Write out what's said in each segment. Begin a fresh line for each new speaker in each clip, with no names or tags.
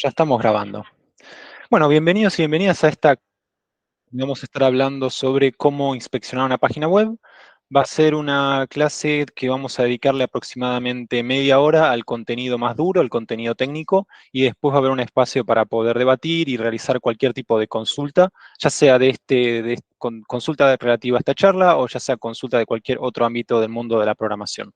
Ya estamos grabando. Bueno, bienvenidos y bienvenidas a esta. Vamos a estar hablando sobre cómo inspeccionar una página web. Va a ser una clase que vamos a dedicarle aproximadamente media hora al contenido más duro, al contenido técnico, y después va a haber un espacio para poder debatir y realizar cualquier tipo de consulta, ya sea consulta relativa a esta charla o ya sea consulta de cualquier otro ámbito del mundo de la programación.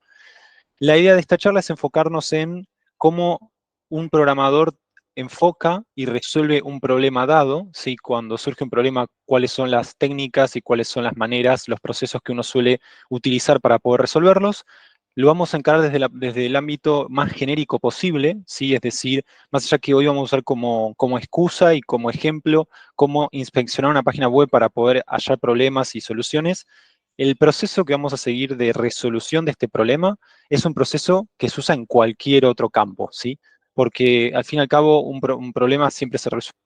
La idea de esta charla es enfocarnos en cómo un programador enfoca y resuelve un problema dado, ¿sí? Cuando surge un problema, cuáles son las técnicas y cuáles son las maneras, los procesos que uno suele utilizar para poder resolverlos. Lo vamos a encarar desde el ámbito más genérico posible, ¿sí? Es decir, más allá que hoy vamos a usar como excusa y como ejemplo cómo inspeccionar una página web para poder hallar problemas y soluciones. El proceso que vamos a seguir de resolución de este problema es un proceso que se usa en cualquier otro campo, ¿sí? Porque al fin y al cabo un problema siempre se resuelve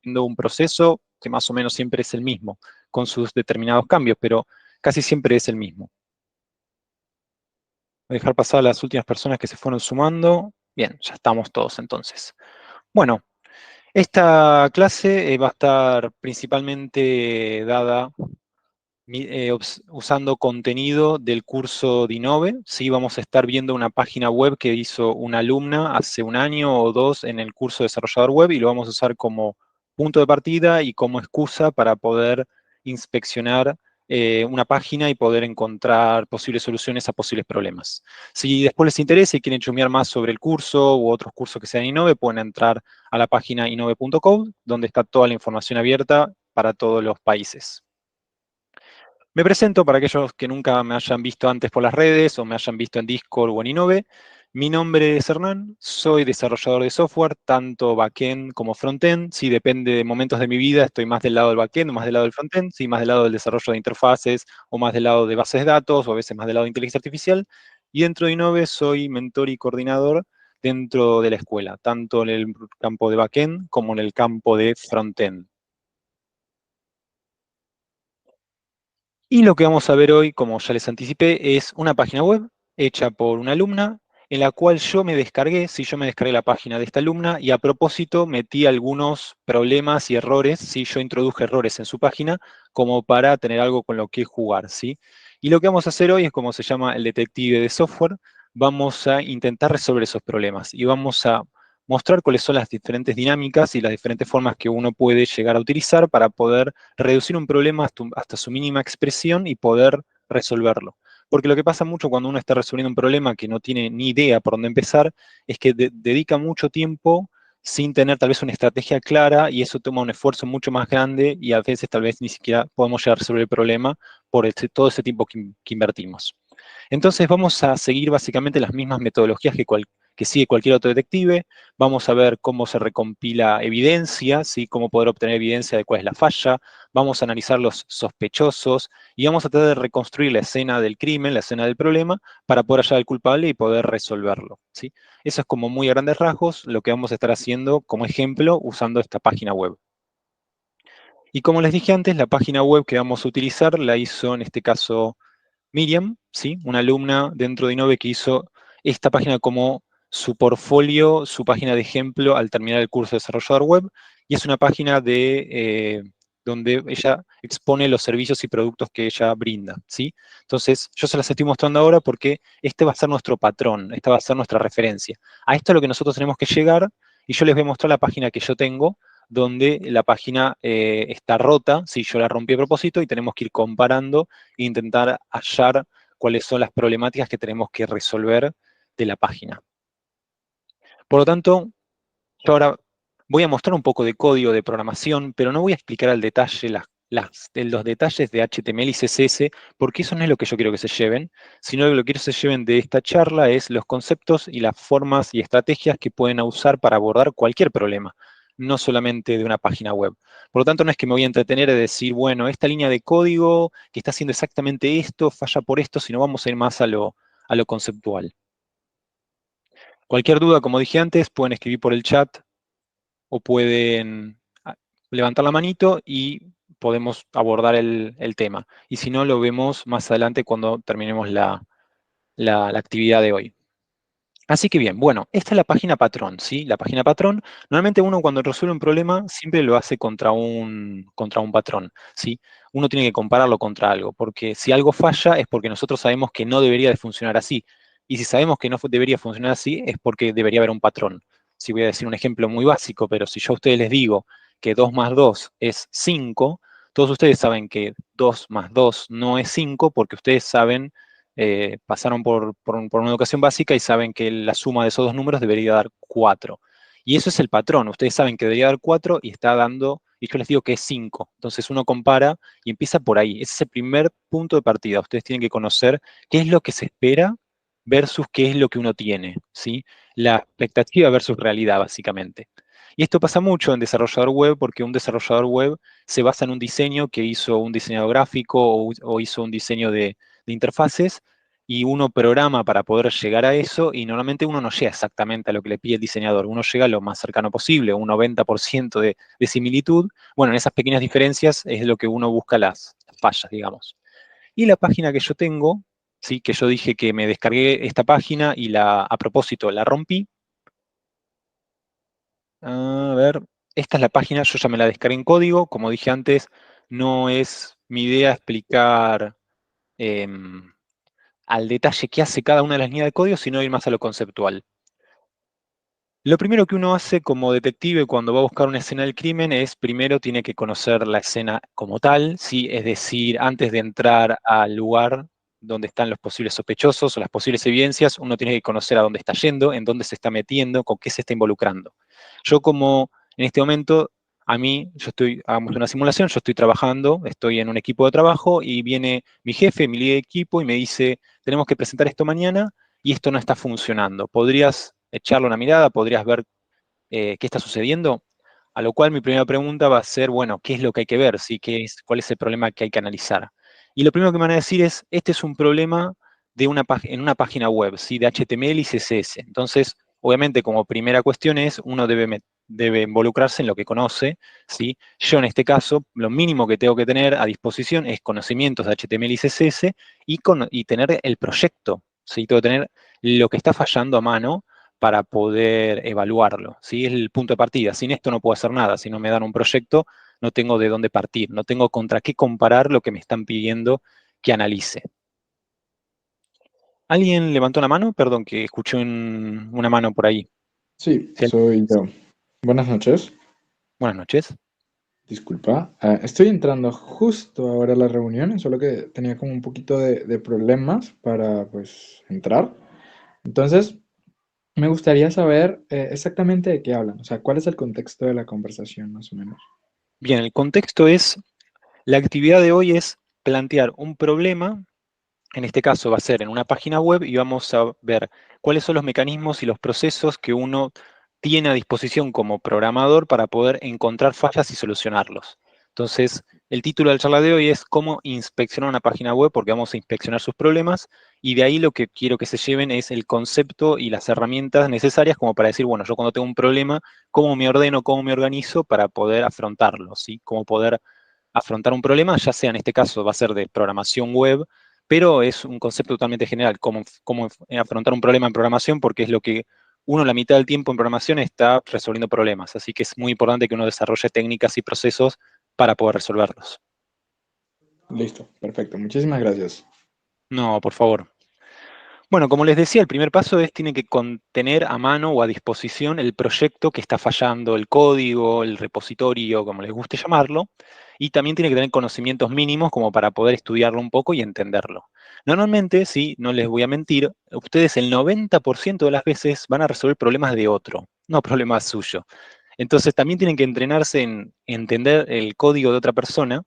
siendo un proceso que más o menos siempre es el mismo, con sus determinados cambios, pero casi siempre es el mismo. Voy a dejar pasar a las últimas personas que se fueron sumando. Bien, ya estamos todos entonces. Bueno, esta clase va a estar principalmente dada usando contenido del curso de Inove. Sí, vamos a estar viendo una página web que hizo una alumna hace un año o dos en el curso de desarrollador web y lo vamos a usar como punto de partida y como excusa para poder inspeccionar una página y poder encontrar posibles soluciones a posibles problemas. Si después les interesa y quieren chusmear más sobre el curso u otros cursos que sean Inove, pueden entrar a la página inove.co, donde está toda la información abierta para todos los países. Me presento para aquellos que nunca me hayan visto antes por las redes o me hayan visto en Discord o en Inove. Mi nombre es Hernán, soy desarrollador de software, tanto backend como frontend. Sí, depende de momentos de mi vida, estoy más del lado del backend o más del lado del frontend, sí, más del lado del desarrollo de interfaces o más del lado de bases de datos o a veces más del lado de inteligencia artificial. Y dentro de Inove soy mentor y coordinador dentro de la escuela, tanto en el campo de backend como en el campo de frontend. Y lo que vamos a ver hoy, como ya les anticipé, es una página web hecha por una alumna en la cual yo me descargué, si yo me descargué la página de esta alumna y a propósito metí algunos problemas y errores, si yo introduje errores en su página como para tener algo con lo que jugar, ¿sí? Y lo que vamos a hacer hoy es como se llama el detective de software, vamos a intentar resolver esos problemas y vamos a mostrar cuáles son las diferentes dinámicas y las diferentes formas que uno puede llegar a utilizar para poder reducir un problema hasta su mínima expresión y poder resolverlo. Porque lo que pasa mucho cuando uno está resolviendo un problema que no tiene ni idea por dónde empezar, es que dedica mucho tiempo sin tener tal vez una estrategia clara y eso toma un esfuerzo mucho más grande y a veces tal vez ni siquiera podemos llegar a resolver el problema por todo ese tiempo que invertimos. Entonces vamos a seguir básicamente las mismas metodologías que sigue cualquier otro detective. Vamos a ver cómo se recompila evidencia, ¿sí? Cómo poder obtener evidencia de cuál es la falla. Vamos a analizar los sospechosos y vamos a tratar de reconstruir la escena del crimen, la escena del problema, para poder hallar al culpable y poder resolverlo, ¿sí? Eso es como muy a grandes rasgos lo que vamos a estar haciendo como ejemplo usando esta página web. Y como les dije antes, la página web que vamos a utilizar la hizo en este caso Miriam, ¿sí? Una alumna dentro de Inove que hizo esta página como su portfolio, su página de ejemplo al terminar el curso de desarrollador web, y es una página donde ella expone los servicios y productos que ella brinda, ¿sí? Entonces, yo se las estoy mostrando ahora porque este va a ser nuestro patrón, esta va a ser nuestra referencia. A esto es lo que nosotros tenemos que llegar, y yo les voy a mostrar la página que yo tengo, donde la página está rota, si yo la rompí a propósito, y tenemos que ir comparando e intentar hallar cuáles son las problemáticas que tenemos que resolver de la página. Por lo tanto, yo ahora voy a mostrar un poco de código de programación, pero no voy a explicar al detalle los detalles de HTML y CSS, porque eso no es lo que yo quiero que se lleven, sino lo que quiero que se lleven de esta charla es los conceptos y las formas y estrategias que pueden usar para abordar cualquier problema, no solamente de una página web. Por lo tanto, no es que me voy a entretener de decir, bueno, esta línea de código que está haciendo exactamente esto, falla por esto, sino vamos a ir más a lo conceptual. Cualquier duda, como dije antes, pueden escribir por el chat o pueden levantar la manito y podemos abordar el tema. Y si no, lo vemos más adelante cuando terminemos la actividad de hoy. Así que bien, bueno, esta es la página patrón, ¿sí? La página patrón, normalmente uno cuando resuelve un problema siempre lo hace contra un patrón, ¿sí? Uno tiene que compararlo contra algo, porque si algo falla es porque nosotros sabemos que no debería de funcionar así. Y si sabemos que no debería funcionar así es porque debería haber un patrón. Si voy a decir un ejemplo muy básico, pero si yo a ustedes les digo que 2 más 2 es 5, todos ustedes saben que 2 más 2 no es 5 porque ustedes saben pasaron por una educación básica y saben que la suma de esos dos números debería dar 4. Y eso es el patrón. Ustedes saben que debería dar 4 y está dando, y yo les digo que es 5. Entonces uno compara y empieza por ahí. Ese es el primer punto de partida. Ustedes tienen que conocer qué es lo que se espera versus qué es lo que uno tiene, ¿sí? La expectativa versus realidad, básicamente. Y esto pasa mucho en desarrollador web porque un desarrollador web se basa en un diseño que hizo un diseñador gráfico o hizo un diseño de interfaces y uno programa para poder llegar a eso y normalmente uno no llega exactamente a lo que le pide el diseñador, uno llega a lo más cercano posible, un 90% de similitud. Bueno, en esas pequeñas diferencias es lo que uno busca las fallas, digamos. Y la página que yo tengo, ¿sí? Que yo dije que me descargué esta página y a propósito la rompí. A ver, esta es la página, yo ya me la descargué en código, como dije antes, no es mi idea explicar em, al detalle qué hace cada una de las líneas de código, sino ir más a lo conceptual. Lo primero que uno hace como detective cuando va a buscar una escena del crimen es primero tiene que conocer la escena como tal, ¿sí? Es decir, antes de entrar al lugar donde están los posibles sospechosos o las posibles evidencias, uno tiene que conocer a dónde está yendo, en dónde se está metiendo, con qué se está involucrando. Yo como en este momento, hagamos una simulación, yo estoy trabajando, estoy en un equipo de trabajo y viene mi jefe, mi líder de equipo y me dice, tenemos que presentar esto mañana y esto no está funcionando. ¿Podrías echarle una mirada? ¿Podrías ver qué está sucediendo? A lo cual mi primera pregunta va a ser, bueno, ¿qué es lo que hay que ver? ¿Sí? ¿Cuál es el problema que hay que analizar? Y lo primero que me van a decir es, este es un problema en una página web, ¿sí? De HTML y CSS. Entonces, obviamente, como primera cuestión es, uno debe involucrarse en lo que conoce, ¿sí? Yo en este caso, lo mínimo que tengo que tener a disposición es conocimientos de HTML y CSS y tener el proyecto, ¿sí? Tengo que tener lo que está fallando a mano para poder evaluarlo, ¿sí? Es el punto de partida. Sin esto no puedo hacer nada. Si no me dan un proyecto, no tengo de dónde partir, no tengo contra qué comparar lo que me están pidiendo que analice. ¿Alguien levantó la mano? Perdón, que escuché una mano por ahí.
Sí,
¿Sí?
soy yo. Buenas noches.
Buenas noches.
Disculpa. Estoy entrando justo ahora a la reunión, solo que tenía como un poquito de problemas para pues entrar. Entonces, me gustaría saber exactamente de qué hablan, o sea, cuál es el contexto de la conversación, más o menos.
Bien, el contexto es, la actividad de hoy es plantear un problema. En este caso va a ser en una página web y vamos a ver cuáles son los mecanismos y los procesos que uno tiene a disposición como programador para poder encontrar fallas y solucionarlos. Entonces, el título de la charla de hoy es cómo inspeccionar una página web, porque vamos a inspeccionar sus problemas, y de ahí lo que quiero que se lleven es el concepto y las herramientas necesarias como para decir, bueno, yo cuando tengo un problema, cómo me ordeno, cómo me organizo para poder afrontarlo, ¿sí? Cómo poder afrontar un problema, ya sea en este caso va a ser de programación web, pero es un concepto totalmente general, cómo afrontar un problema en programación, porque es lo que uno la mitad del tiempo en programación está resolviendo problemas, así que es muy importante que uno desarrolle técnicas y procesos para poder resolverlos.
Listo, perfecto. Muchísimas gracias.
No, por favor. Bueno, como les decía, el primer paso es tiene que contener a mano o a disposición el proyecto que está fallando, el código, el repositorio, como les guste llamarlo, y también tiene que tener conocimientos mínimos como para poder estudiarlo un poco y entenderlo. Normalmente, sí, no les voy a mentir, ustedes el 90% de las veces van a resolver problemas de otro, no problemas suyos. Entonces también tienen que entrenarse en entender el código de otra persona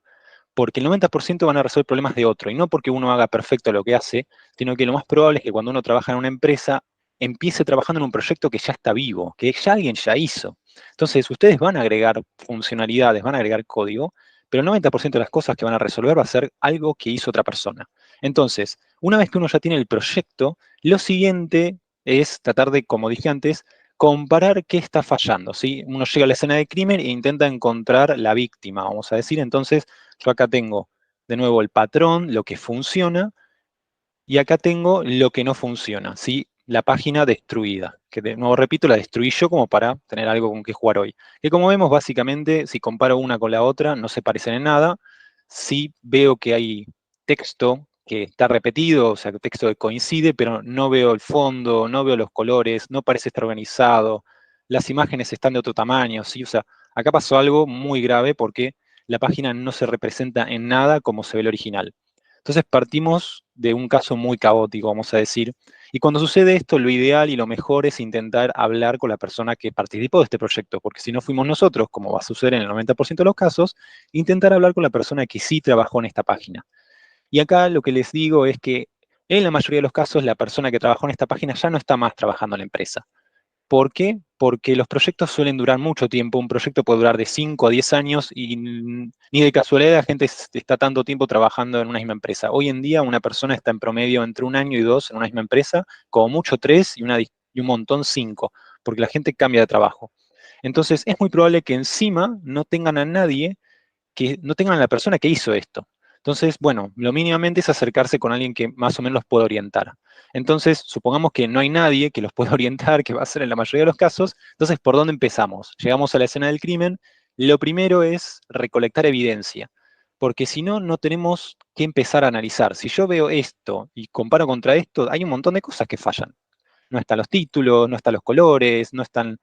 porque el 90% van a resolver problemas de otro, y no porque uno haga perfecto lo que hace, sino que lo más probable es que cuando uno trabaja en una empresa, empiece trabajando en un proyecto que ya está vivo, que ya alguien ya hizo. Entonces, ustedes van a agregar funcionalidades, van a agregar código, pero el 90% de las cosas que van a resolver va a ser algo que hizo otra persona. Entonces, una vez que uno ya tiene el proyecto, lo siguiente es tratar de, como dije antes, comparar qué está fallando, ¿sí? Uno llega a la escena de crimen e intenta encontrar la víctima, vamos a decir. Entonces, yo acá tengo de nuevo el patrón, lo que funciona, y acá tengo lo que no funciona, ¿sí? la página destruida, que de nuevo repito, la destruí yo como para tener algo con que jugar hoy. Que como vemos, básicamente, si comparo una con la otra, no se parecen en nada. Sí veo que hay texto que está repetido, o sea, texto que coincide, pero no veo el fondo, no veo los colores, no parece estar organizado, las imágenes están de otro tamaño, ¿sí? O sea, acá pasó algo muy grave porque la página no se representa en nada como se ve el original. Entonces partimos de un caso muy caótico, vamos a decir, y cuando sucede esto, lo ideal y lo mejor es intentar hablar con la persona que participó de este proyecto, porque si no fuimos nosotros, como va a suceder en el 90% de los casos, intentar hablar con la persona que sí trabajó en esta página. Y acá lo que les digo es que en la mayoría de los casos la persona que trabajó en esta página ya no está más trabajando en la empresa. ¿Por qué? Porque los proyectos suelen durar mucho tiempo. Un proyecto puede durar de 5 a 10 años y ni de casualidad la gente está tanto tiempo trabajando en una misma empresa. Hoy en día una persona está en promedio entre 1 año y 2 en una misma empresa, como mucho 3 y un montón 5, porque la gente cambia de trabajo. Entonces es muy probable que encima no tengan a nadie, que no tengan a la persona que hizo esto. Entonces, bueno, lo mínimamente es acercarse con alguien que más o menos los pueda orientar. Entonces, supongamos que no hay nadie que los pueda orientar, que va a ser en la mayoría de los casos. Entonces, ¿por dónde empezamos? Llegamos a la escena del crimen. Lo primero es recolectar evidencia, porque si no, no tenemos que empezar a analizar. Si yo veo esto y comparo contra esto, hay un montón de cosas que fallan. No están los títulos, no están los colores, no están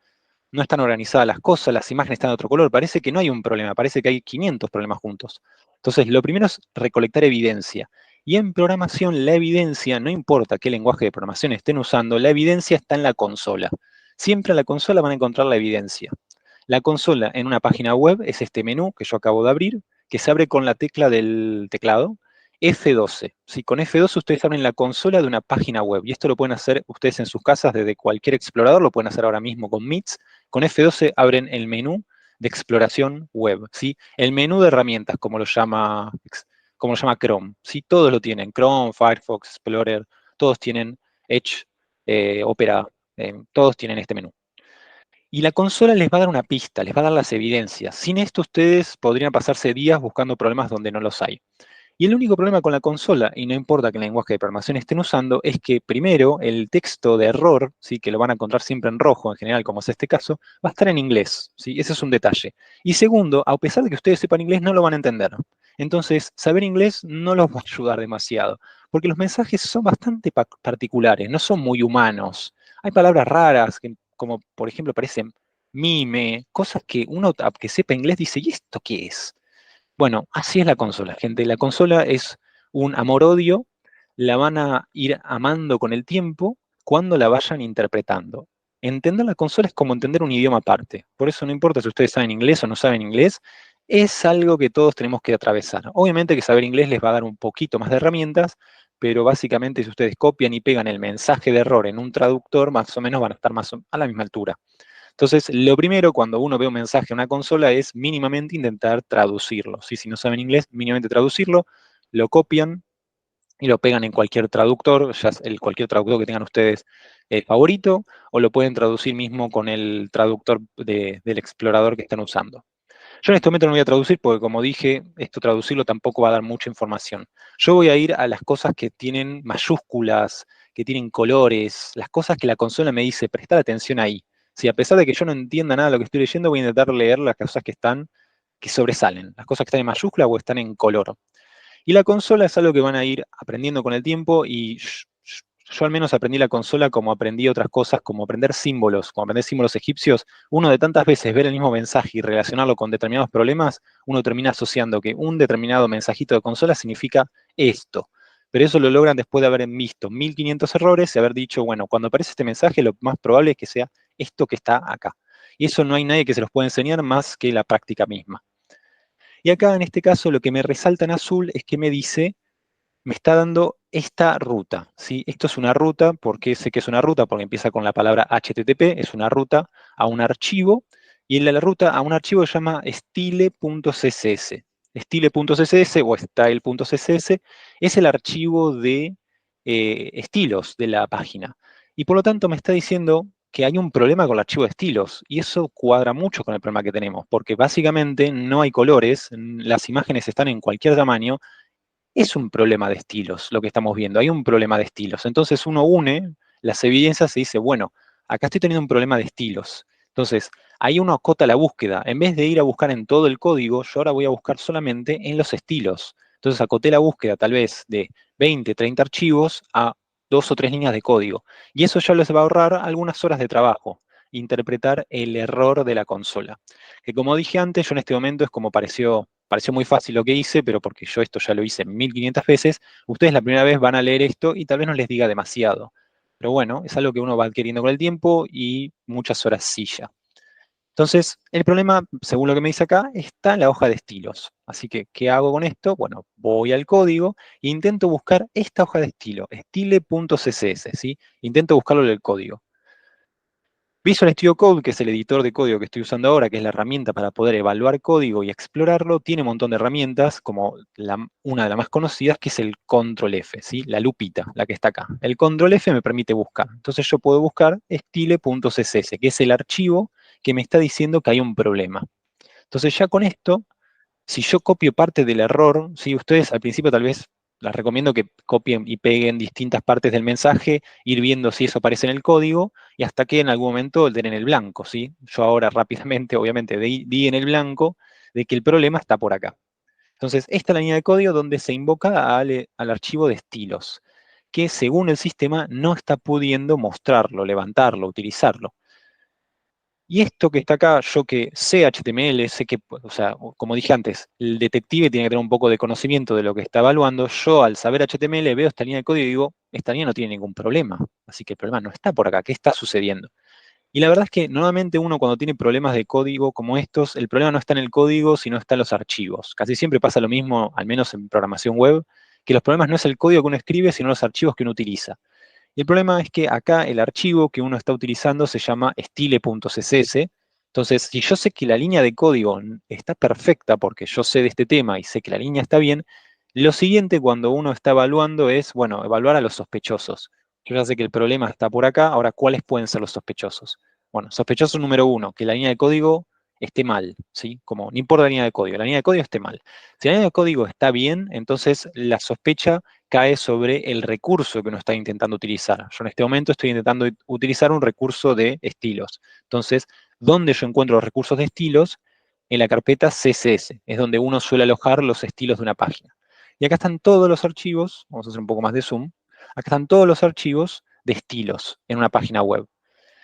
organizadas las cosas, las imágenes están de otro color, parece que no hay un problema, parece que hay 500 problemas juntos. Entonces, lo primero es recolectar evidencia. Y en programación, la evidencia, no importa qué lenguaje de programación estén usando, la evidencia está en la consola. Siempre en la consola van a encontrar la evidencia. La consola en una página web es este menú que yo acabo de abrir, que se abre con la tecla del teclado, F12. ¿Sí? Con F12 ustedes abren la consola de una página web, y esto lo pueden hacer ustedes en sus casas desde cualquier explorador, lo pueden hacer ahora mismo con Meets. Con F12 abren el menú de exploración web, ¿sí? El menú de herramientas, como lo llama Chrome, ¿sí? Todos lo tienen, Chrome, Firefox, Explorer, todos tienen Edge, Opera, todos tienen este menú. Y la consola les va a dar una pista, les va a dar las evidencias. Sin esto ustedes podrían pasarse días buscando problemas donde no los hay. Y el único problema con la consola, y no importa qué lenguaje de programación estén usando, es que primero el texto de error, ¿sí? Que lo van a encontrar siempre en rojo en general, como es este caso, va a estar en inglés. ¿Sí? Ese es un detalle. Y segundo, a pesar de que ustedes sepan inglés, no lo van a entender. Entonces, saber inglés no los va a ayudar demasiado, porque los mensajes son bastante particulares, no son muy humanos. Hay palabras raras, como por ejemplo parecen mime, cosas que uno que sepa inglés dice, ¿y esto qué es? Bueno, así es la consola, gente. La consola es un amor-odio, la van a ir amando con el tiempo cuando la vayan interpretando. Entender la consola es como entender un idioma aparte. Por eso no importa si ustedes saben inglés o no saben inglés, es algo que todos tenemos que atravesar. Obviamente que saber inglés les va a dar un poquito más de herramientas, pero básicamente si ustedes copian y pegan el mensaje de error en un traductor, más o menos van a estar a la misma altura. Entonces, lo primero cuando uno ve un mensaje en una consola es mínimamente intentar traducirlo. ¿Sí? Si no saben inglés, mínimamente traducirlo, lo copian y lo pegan en cualquier traductor, ya cualquier traductor que tengan ustedes favorito, o lo pueden traducir mismo con el traductor del explorador que están usando. Yo en este momento no voy a traducir porque, como dije, esto traducirlo tampoco va a dar mucha información. Yo voy a ir a las cosas que tienen mayúsculas, que tienen colores, las cosas que la consola me dice, prestar atención ahí. Si a pesar de que yo no entienda nada de lo que estoy leyendo, voy a intentar leer las cosas que sobresalen, las cosas que están en mayúscula o están en color. Y la consola es algo que van a ir aprendiendo con el tiempo y yo al menos aprendí la consola como aprendí otras cosas, como aprender símbolos, como aprender símbolos egipcios. Uno de tantas veces ver el mismo mensaje y relacionarlo con determinados problemas, uno termina asociando que un determinado mensajito de consola significa esto. Pero eso lo logran después de haber visto 1500 errores y haber dicho, bueno, cuando aparece este mensaje lo más probable es que sea esto que está acá. Y eso no hay nadie que se los pueda enseñar más que la práctica misma. Y acá en este caso lo que me resalta en azul es que me dice, me está dando esta ruta, ¿sí? Esto es una ruta, ¿por qué sé que es una ruta? Porque empieza con la palabra HTTP, es una ruta a un archivo, y en la ruta a un archivo se llama style.css. Style.css o style.css es el archivo de estilos de la página. Y por lo tanto me está diciendo que hay un problema con el archivo de estilos, y eso cuadra mucho con el problema que tenemos, porque básicamente no hay colores, las imágenes están en cualquier tamaño, es un problema de estilos lo que estamos viendo, hay un problema de estilos. Entonces uno une las evidencias y dice, bueno, acá estoy teniendo un problema de estilos. Entonces, ahí uno acota la búsqueda. En vez de ir a buscar en todo el código, yo ahora voy a buscar solamente en los estilos. Entonces, acoté la búsqueda tal vez de 20, 30 archivos a 2 o 3 líneas de código. Y eso ya les va a ahorrar algunas horas de trabajo, interpretar el error de la consola. Que como dije antes, yo en este momento es como pareció muy fácil lo que hice, pero porque yo esto ya lo hice 1500 veces, ustedes la primera vez van a leer esto y tal vez no les diga demasiado. Pero bueno, es algo que uno va adquiriendo con el tiempo y muchas horas sí ya. Entonces, el problema, según lo que me dice acá, está en la hoja de estilos. Así que, ¿qué hago con esto? Bueno, voy al código e intento buscar esta hoja de estilo, style.css, ¿sí? Intento buscarlo en el código. Visual Studio Code, que es el editor de código que estoy usando ahora, que es la herramienta para poder evaluar código y explorarlo, tiene un montón de herramientas, como una de las más conocidas, que es el Control F, ¿sí? La lupita, la que está acá. El Control F me permite buscar. Entonces yo puedo buscar style.css, que es el archivo que me está diciendo que hay un problema. Entonces ya con esto, si yo copio parte del error, ¿sí? Ustedes al principio tal vez les recomiendo que copien y peguen distintas partes del mensaje, ir viendo si eso aparece en el código, y hasta que en algún momento den en el blanco, ¿sí? Yo ahora rápidamente, obviamente, di en el blanco de que el problema está por acá. Entonces, esta es la línea de código donde se invoca al archivo de estilos, que según el sistema no está pudiendo mostrarlo, levantarlo, utilizarlo. Y esto que está acá, yo que sé HTML, sé que, o sea, como dije antes, el detective tiene que tener un poco de conocimiento de lo que está evaluando. Yo, al saber HTML, veo esta línea de código y digo, esta línea no tiene ningún problema. Así que el problema no está por acá. ¿Qué está sucediendo? Y la verdad es que normalmente uno cuando tiene problemas de código como estos, el problema no está en el código, sino está en los archivos. Casi siempre pasa lo mismo, al menos en programación web, que los problemas no es el código que uno escribe, sino los archivos que uno utiliza. Y el problema es que acá el archivo que uno está utilizando se llama style.css. Entonces, si yo sé que la línea de código está perfecta porque yo sé de este tema y sé que la línea está bien, lo siguiente cuando uno está evaluando es, bueno, evaluar a los sospechosos. Yo ya sé que el problema está por acá, ahora, ¿cuáles pueden ser los sospechosos? Bueno, sospechoso número uno, que la línea de código esté mal, ¿sí? Como, no importa la línea de código, la línea de código esté mal. Si la línea de código está bien, entonces la sospecha cae sobre el recurso que uno está intentando utilizar. Yo en este momento estoy intentando utilizar un recurso de estilos. Entonces, ¿dónde yo encuentro los recursos de estilos? En la carpeta CSS, es donde uno suele alojar los estilos de una página. Y acá están todos los archivos, vamos a hacer un poco más de zoom, acá están todos los archivos de estilos en una página web.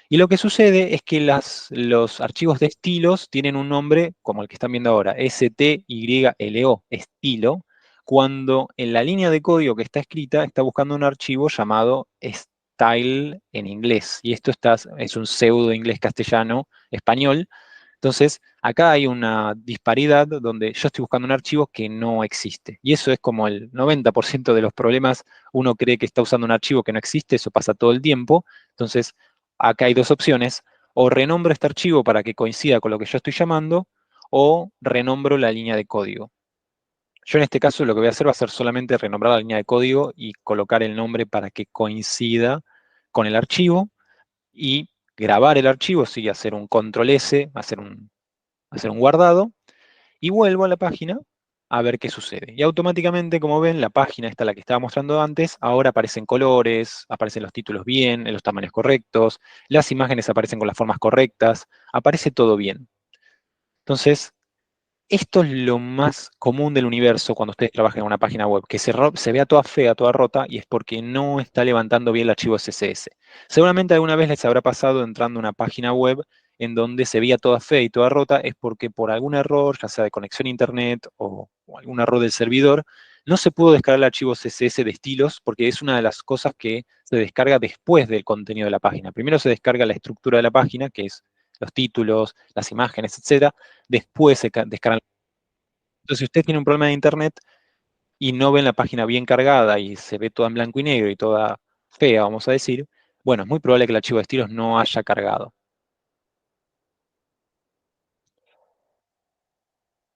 Y lo que sucede es que los archivos de estilos tienen un nombre como el que están viendo ahora, STYLO, estilo, cuando en la línea de código que está escrita está buscando un archivo llamado style en inglés. Y esto es un pseudo inglés castellano español. Entonces, acá hay una disparidad donde yo estoy buscando un archivo que no existe. Y eso es como el 90% de los problemas. Uno cree que está usando un archivo que no existe, eso pasa todo el tiempo. Entonces, acá hay dos opciones. O renombro este archivo para que coincida con lo que yo estoy llamando, o renombro la línea de código. Yo en este caso lo que voy a hacer va a ser solamente renombrar la línea de código y colocar el nombre para que coincida con el archivo y grabar el archivo, sí, hacer un control S, hacer un guardado, y vuelvo a la página a ver qué sucede. Y automáticamente, como ven, la página esta, la que estaba mostrando antes, ahora aparecen colores, aparecen los títulos bien, en los tamaños correctos, las imágenes aparecen con las formas correctas, aparece todo bien. Entonces, esto es lo más común del universo cuando ustedes trabajan en una página web, que se vea toda fea, toda rota, y es porque no está levantando bien el archivo CSS. Seguramente alguna vez les habrá pasado entrando a una página web en donde se veía toda fea y toda rota, es porque por algún error, ya sea de conexión a internet o algún error del servidor, no se pudo descargar el archivo CSS de estilos, porque es una de las cosas que se descarga después del contenido de la página. Primero se descarga la estructura de la página, que es los títulos, las imágenes, etcétera. Después se descargan. Entonces, si usted tiene un problema de internet y no ven la página bien cargada y se ve toda en blanco y negro y toda fea, vamos a decir, bueno, es muy probable que el archivo de estilos no haya cargado.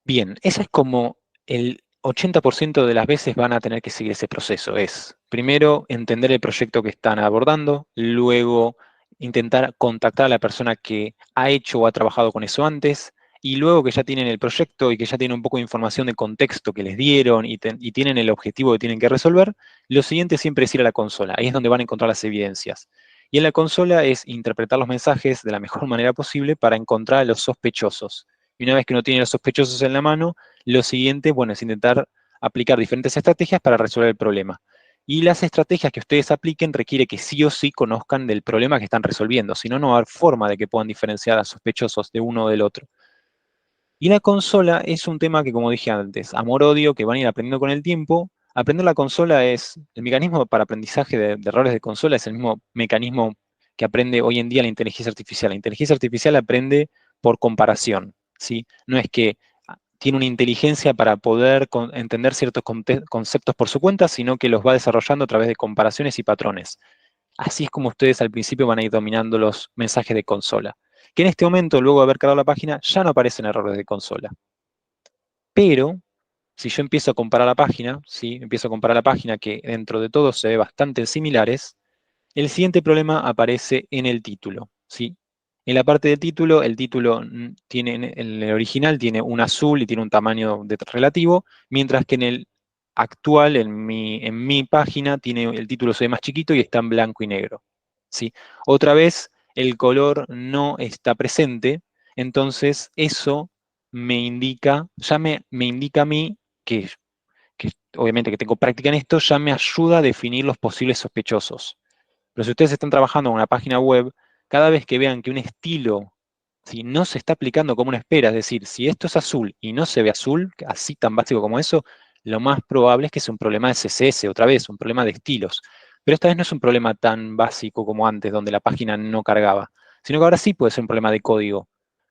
Bien, esa es como el 80% de las veces van a tener que seguir ese proceso. Es, primero, entender el proyecto que están abordando, luego intentar contactar a la persona que ha hecho o ha trabajado con eso antes, y luego que ya tienen el proyecto y que ya tienen un poco de información de contexto que les dieron y tienen el objetivo que tienen que resolver, lo siguiente siempre es ir a la consola. Ahí es donde van a encontrar las evidencias. Y en la consola es interpretar los mensajes de la mejor manera posible para encontrar a los sospechosos. Y una vez que uno tiene a los sospechosos en la mano, lo siguiente, bueno, es intentar aplicar diferentes estrategias para resolver el problema. Y las estrategias que ustedes apliquen requiere que sí o sí conozcan del problema que están resolviendo, si no, no va a haber forma de que puedan diferenciar a sospechosos de uno o del otro. Y la consola es un tema que, como dije antes, amor-odio, que van a ir aprendiendo con el tiempo. Aprender la consola es, el mecanismo para aprendizaje de errores de consola es el mismo mecanismo que aprende hoy en día la inteligencia artificial. La inteligencia artificial aprende por comparación, ¿sí? No es que tiene una inteligencia para poder entender ciertos conceptos por su cuenta, sino que los va desarrollando a través de comparaciones y patrones. Así es como ustedes al principio van a ir dominando los mensajes de consola. Que en este momento, luego de haber creado la página, ya no aparecen errores de consola. Pero, si yo empiezo a comparar la página, ¿sí? Empiezo a comparar la página que dentro de todo se ve bastante similares, el siguiente problema aparece en el título, ¿sí? En la parte del título, el título tiene, en el original tiene un azul y tiene un tamaño relativo, mientras que en el actual, en mi página, tiene, el título se ve más chiquito y está en blanco y negro, ¿sí? Otra vez, el color no está presente, entonces eso me indica, me indica a mí que obviamente que tengo práctica en esto, ya me ayuda a definir los posibles sospechosos. Pero si ustedes están trabajando en una página web, cada vez que vean que un estilo, si no se está aplicando como uno espera, es decir, si esto es azul y no se ve azul, así tan básico como eso, lo más probable es que sea un problema de CSS, otra vez, un problema de estilos. Pero esta vez no es un problema tan básico como antes, donde la página no cargaba, sino que ahora sí puede ser un problema de código.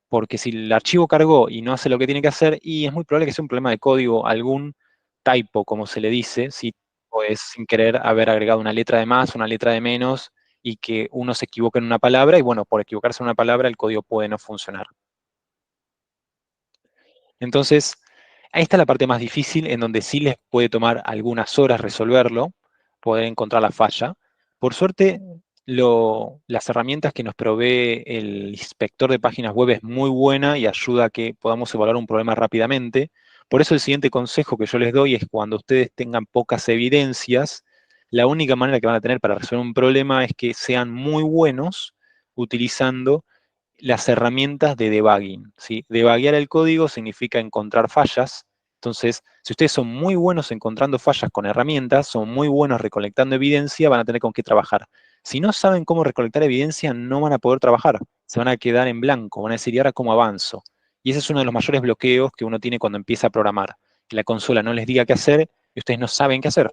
Porque si el archivo cargó y no hace lo que tiene que hacer, y es muy probable que sea un problema de código, algún typo, como se le dice, si o es sin querer haber agregado una letra de más, una letra de menos, y que uno se equivoque en una palabra, y bueno, por equivocarse en una palabra el código puede no funcionar. Entonces, ahí está la parte más difícil, en donde sí les puede tomar algunas horas resolverlo, poder encontrar la falla. Por suerte, las herramientas que nos provee el inspector de páginas web es muy buena y ayuda a que podamos evaluar un problema rápidamente. Por eso el siguiente consejo que yo les doy es cuando ustedes tengan pocas evidencias, la única manera que van a tener para resolver un problema es que sean muy buenos utilizando las herramientas de debugging, ¿sí? Debuguear el código significa encontrar fallas. Entonces, si ustedes son muy buenos encontrando fallas con herramientas, son muy buenos recolectando evidencia, van a tener con qué trabajar. Si no saben cómo recolectar evidencia, no van a poder trabajar. Se van a quedar en blanco, van a decir, ¿y ahora cómo avanzo? Y ese es uno de los mayores bloqueos que uno tiene cuando empieza a programar. Que la consola no les diga qué hacer y ustedes no saben qué hacer.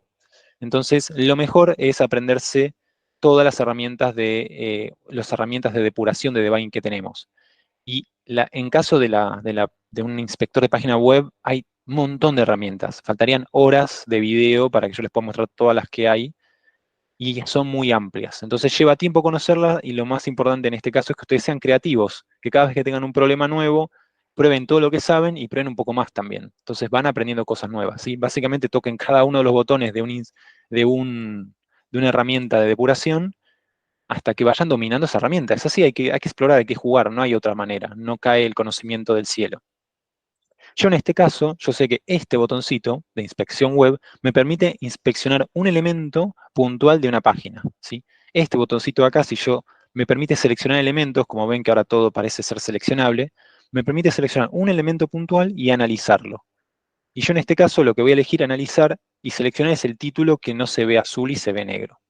Entonces, lo mejor es aprenderse todas las herramientas de depuración de debugging que tenemos. Y en caso de un inspector de página web, hay un montón de herramientas. Faltarían horas de video para que yo les pueda mostrar todas las que hay, y son muy amplias. Entonces lleva tiempo conocerlas, y lo más importante en este caso es que ustedes sean creativos, que cada vez que tengan un problema nuevo, prueben todo lo que saben y prueben un poco más también. Entonces van aprendiendo cosas nuevas, ¿sí? Básicamente toquen cada uno de los botones de un, de una herramienta de depuración hasta que vayan dominando esa herramienta. Es así, hay que explorar, hay que jugar, no hay otra manera, no cae el conocimiento del cielo. Yo en este caso, yo sé que este botoncito de inspección web me permite inspeccionar un elemento puntual de una página, ¿sí? Este botoncito de acá, si yo me permite seleccionar elementos, como ven que ahora todo parece ser seleccionable, me permite seleccionar un elemento puntual y analizarlo. Y yo en este caso lo que voy a elegir analizar y seleccionar es el título que no se ve azul y se ve negro.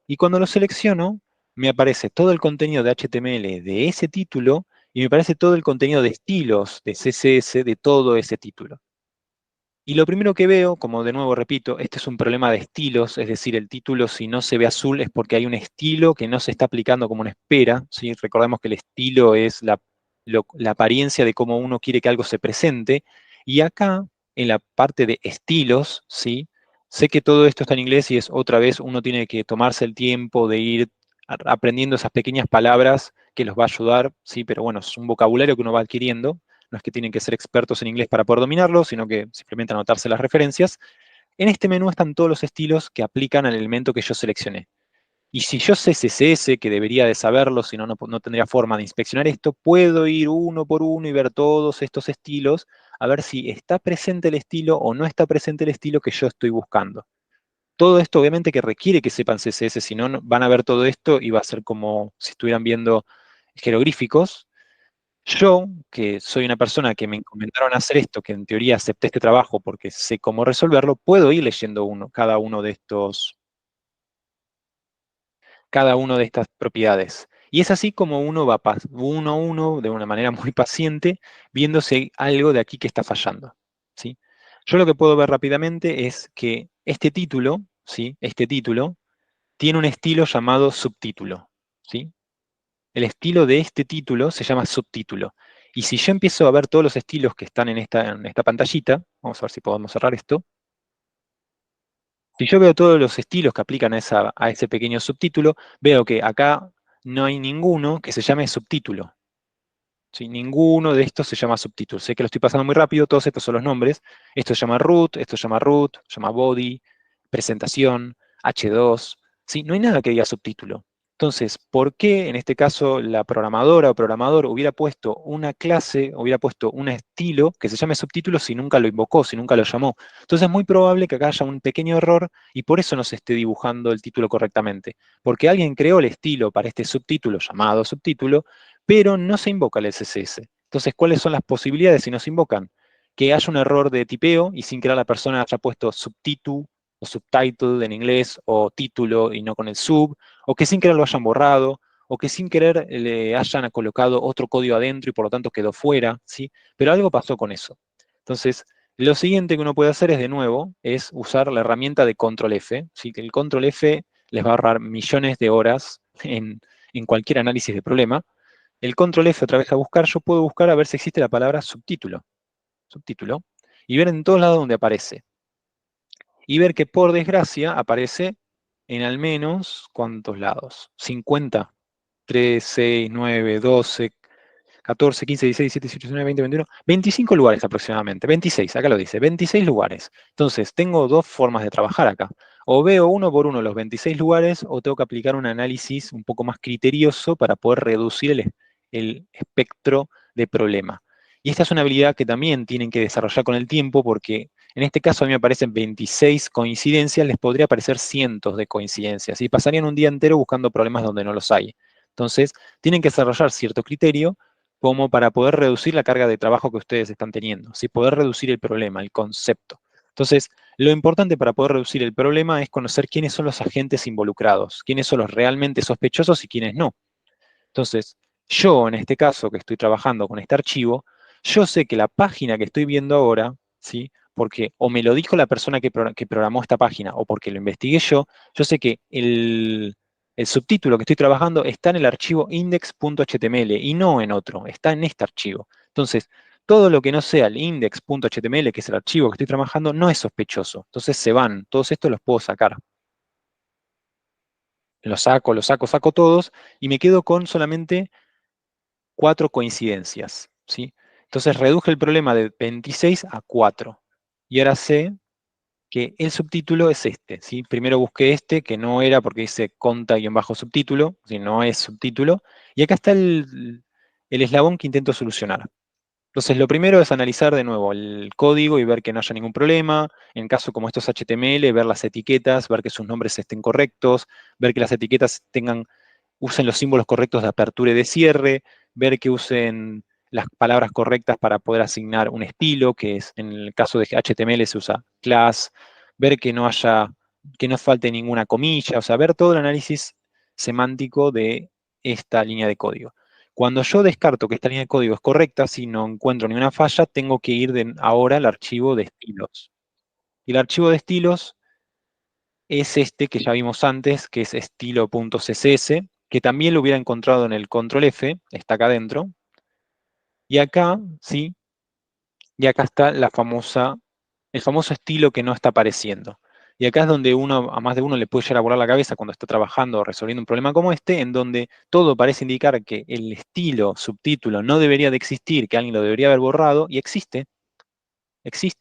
Y cuando lo selecciono, me aparece todo el contenido de HTML de ese título y me aparece todo el contenido de estilos de CSS de todo ese título. Y lo primero que veo, como de nuevo repito, este es un problema de estilos, es decir, el título si no se ve azul es porque hay un estilo que no se está aplicando como uno espera, ¿sí? Recordemos que el estilo es la apariencia de cómo uno quiere que algo se presente, y acá, en la parte de estilos, ¿sí? Sé que todo esto está en inglés y es otra vez, uno tiene que tomarse el tiempo de ir aprendiendo esas pequeñas palabras que los va a ayudar, ¿sí? Pero bueno, es un vocabulario que uno va adquiriendo. No es que tienen que ser expertos en inglés para poder dominarlo, sino que simplemente anotarse las referencias. En este menú están todos los estilos que aplican al elemento que yo seleccioné. Y si yo sé CSS, que debería de saberlo, si no, no tendría forma de inspeccionar esto, puedo ir uno por uno y ver todos estos estilos, a ver si está presente el estilo o no está presente el estilo que yo estoy buscando. Todo esto obviamente que requiere que sepan CSS, si no, van a ver todo esto y va a ser como si estuvieran viendo jeroglíficos. Yo, que soy una persona que me encomendaron hacer esto, que en teoría acepté este trabajo porque sé cómo resolverlo, puedo ir leyendo cada uno de estas propiedades. Y es así como uno va uno a uno, de una manera muy paciente, viendo si hay algo de aquí que está fallando, ¿sí? Yo lo que puedo ver rápidamente es que este título, ¿sí? Este título tiene un estilo llamado subtítulo, ¿sí? El estilo de este título se llama subtítulo. Y si yo empiezo a ver todos los estilos que están en esta pantallita, vamos a ver si podemos cerrar esto. Si yo veo todos los estilos que aplican a ese pequeño subtítulo, veo que acá no hay ninguno que se llame subtítulo. ¿Sí? Ninguno de estos se llama subtítulo. Sé que lo estoy pasando muy rápido, todos estos son los nombres. Esto se llama root, se llama body, presentación, H2. ¿Sí? No hay nada que diga subtítulo. Entonces, ¿por qué en este caso la programadora o programador hubiera puesto una clase, hubiera puesto un estilo que se llame subtítulo si nunca lo invocó, si nunca lo llamó? Entonces es muy probable que acá haya un pequeño error y por eso no se esté dibujando el título correctamente. Porque alguien creó el estilo para este subtítulo llamado subtítulo, pero no se invoca el SSS. Entonces, ¿cuáles son las posibilidades si no se invocan? Que haya un error de tipeo y sin querer la persona haya puesto subtitle o subtitle en inglés o título y no con el sub, o que sin querer lo hayan borrado, o que sin querer le hayan colocado otro código adentro y por lo tanto quedó fuera, ¿sí? Pero algo pasó con eso. Entonces, lo siguiente que uno puede hacer es, de nuevo, es usar la herramienta de control F, ¿sí? Que el control F les va a ahorrar millones de horas en cualquier análisis de problema. El control F otra vez a buscar, yo puedo buscar a ver si existe la palabra subtítulo, y ver en todos lados donde aparece. Y ver que por desgracia aparece en al menos, ¿cuántos lados? 50, 3, 6, 9, 12, 14, 15, 16, 17, 18, 19, 20, 21, 25 lugares aproximadamente, 26, acá lo dice, 26 lugares. Entonces, tengo dos formas de trabajar acá. O veo uno por uno los 26 lugares, o tengo que aplicar un análisis un poco más criterioso para poder reducir el espectro de problema. Y esta es una habilidad que también tienen que desarrollar con el tiempo, porque en este caso a mí me aparecen 26 coincidencias, les podría aparecer cientos de coincidencias, y pasarían un día entero buscando problemas donde no los hay. Entonces, tienen que desarrollar cierto criterio como para poder reducir la carga de trabajo que ustedes están teniendo, ¿sí? Poder reducir el problema, el concepto. Entonces, lo importante para poder reducir el problema es conocer quiénes son los agentes involucrados, quiénes son los realmente sospechosos y quiénes no. Entonces, yo en este caso que estoy trabajando con este archivo, yo sé que la página que estoy viendo ahora, ¿sí? Porque o me lo dijo la persona que programó esta página o porque lo investigué yo sé que el subtítulo que estoy trabajando está en el archivo index.html y no en otro, está en este archivo. Entonces, todo lo que no sea el index.html, que es el archivo que estoy trabajando, no es sospechoso. Entonces se van, todos estos los puedo sacar. Saco todos y me quedo con solamente 4 coincidencias, ¿sí? Entonces reduje el problema de 26 a 4. Y ahora sé que el subtítulo es este, ¿sí? Primero busqué este, que no era porque dice conta-subtítulo, si no es subtítulo. Y acá está el eslabón que intento solucionar. Entonces, lo primero es analizar de nuevo el código y ver que no haya ningún problema. En caso como esto es HTML, ver las etiquetas, ver que sus nombres estén correctos, ver que las etiquetas usen los símbolos correctos de apertura y de cierre, ver que usen las palabras correctas para poder asignar un estilo, que es en el caso de HTML se usa class, ver que no falte ninguna comilla, o sea, ver todo el análisis semántico de esta línea de código. Cuando yo descarto que esta línea de código es correcta, si no encuentro ninguna falla, tengo que ir ahora al archivo de estilos. Y el archivo de estilos es este que ya vimos antes, que es estilo.css, que también lo hubiera encontrado en el control F, está acá adentro. Y acá, sí, y acá está el famoso estilo que no está apareciendo. Y acá es donde a más de uno le puede llegar a volar la cabeza cuando está trabajando o resolviendo un problema como este, en donde todo parece indicar que el estilo subtítulo no debería de existir, que alguien lo debería haber borrado, y existe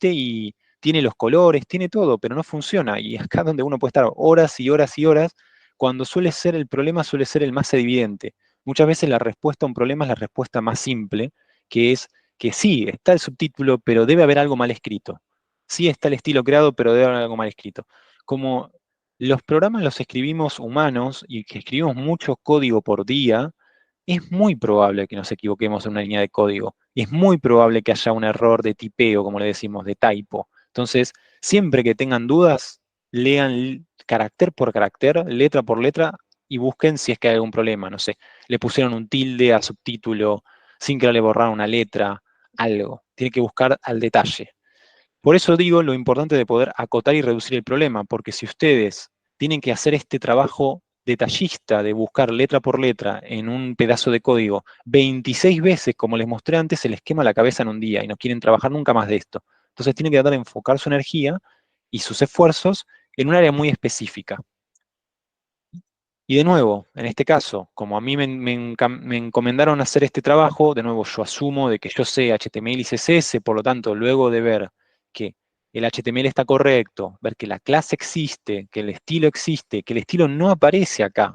y tiene los colores, tiene todo, pero no funciona. Y acá es donde uno puede estar horas y horas y horas, cuando suele ser el problema, suele ser el más evidente. Muchas veces la respuesta a un problema es la respuesta más simple, que es que sí, está el subtítulo, pero debe haber algo mal escrito. Sí está el estilo creado, pero debe haber algo mal escrito. Como Los programas los escribimos humanos y que escribimos mucho código por día, es muy probable que nos equivoquemos en una línea de código. Y es muy probable que haya un error de tipeo, como le decimos, de typo. Entonces, siempre que tengan dudas, lean carácter por carácter, letra por letra, y busquen si es que hay algún problema. No sé, le pusieron un tilde al subtítulo, sin que le borraran una letra, algo. Tiene que buscar al detalle. Por eso digo lo importante de poder acotar y reducir el problema, porque si ustedes tienen que hacer este trabajo detallista de buscar letra por letra en un pedazo de código 26 veces, como les mostré antes, se les quema la cabeza en un día y no quieren trabajar nunca más de esto. Entonces tienen que tratar de enfocar su energía y sus esfuerzos en un área muy específica. Y de nuevo, en este caso, como a mí me encomendaron hacer este trabajo, de nuevo yo asumo de que yo sé HTML y CSS, por lo tanto, luego de ver que el HTML está correcto, ver que la clase existe, que el estilo existe, que el estilo no aparece acá,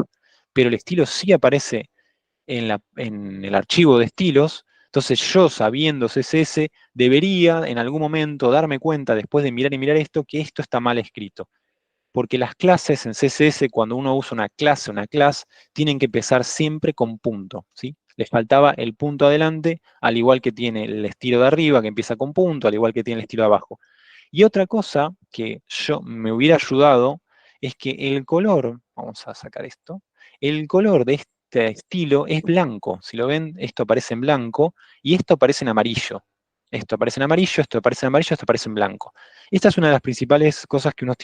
pero el estilo sí aparece en el archivo de estilos, entonces yo, sabiendo CSS, debería en algún momento darme cuenta, después de mirar y mirar esto, que esto está mal escrito, porque las clases en CSS, cuando uno usa una clase, tienen que empezar siempre con punto, ¿sí? Les faltaba el punto adelante, al igual que tiene el estilo de arriba, que empieza con punto, al igual que tiene el estilo de abajo. Y otra cosa que yo me hubiera ayudado es que el color, vamos a sacar esto, el color de este estilo es blanco. Si lo ven, esto aparece en blanco y esto aparece en amarillo. Esto aparece en amarillo, esto aparece en amarillo, esto aparece en blanco. Esta es una de las principales cosas que ustedes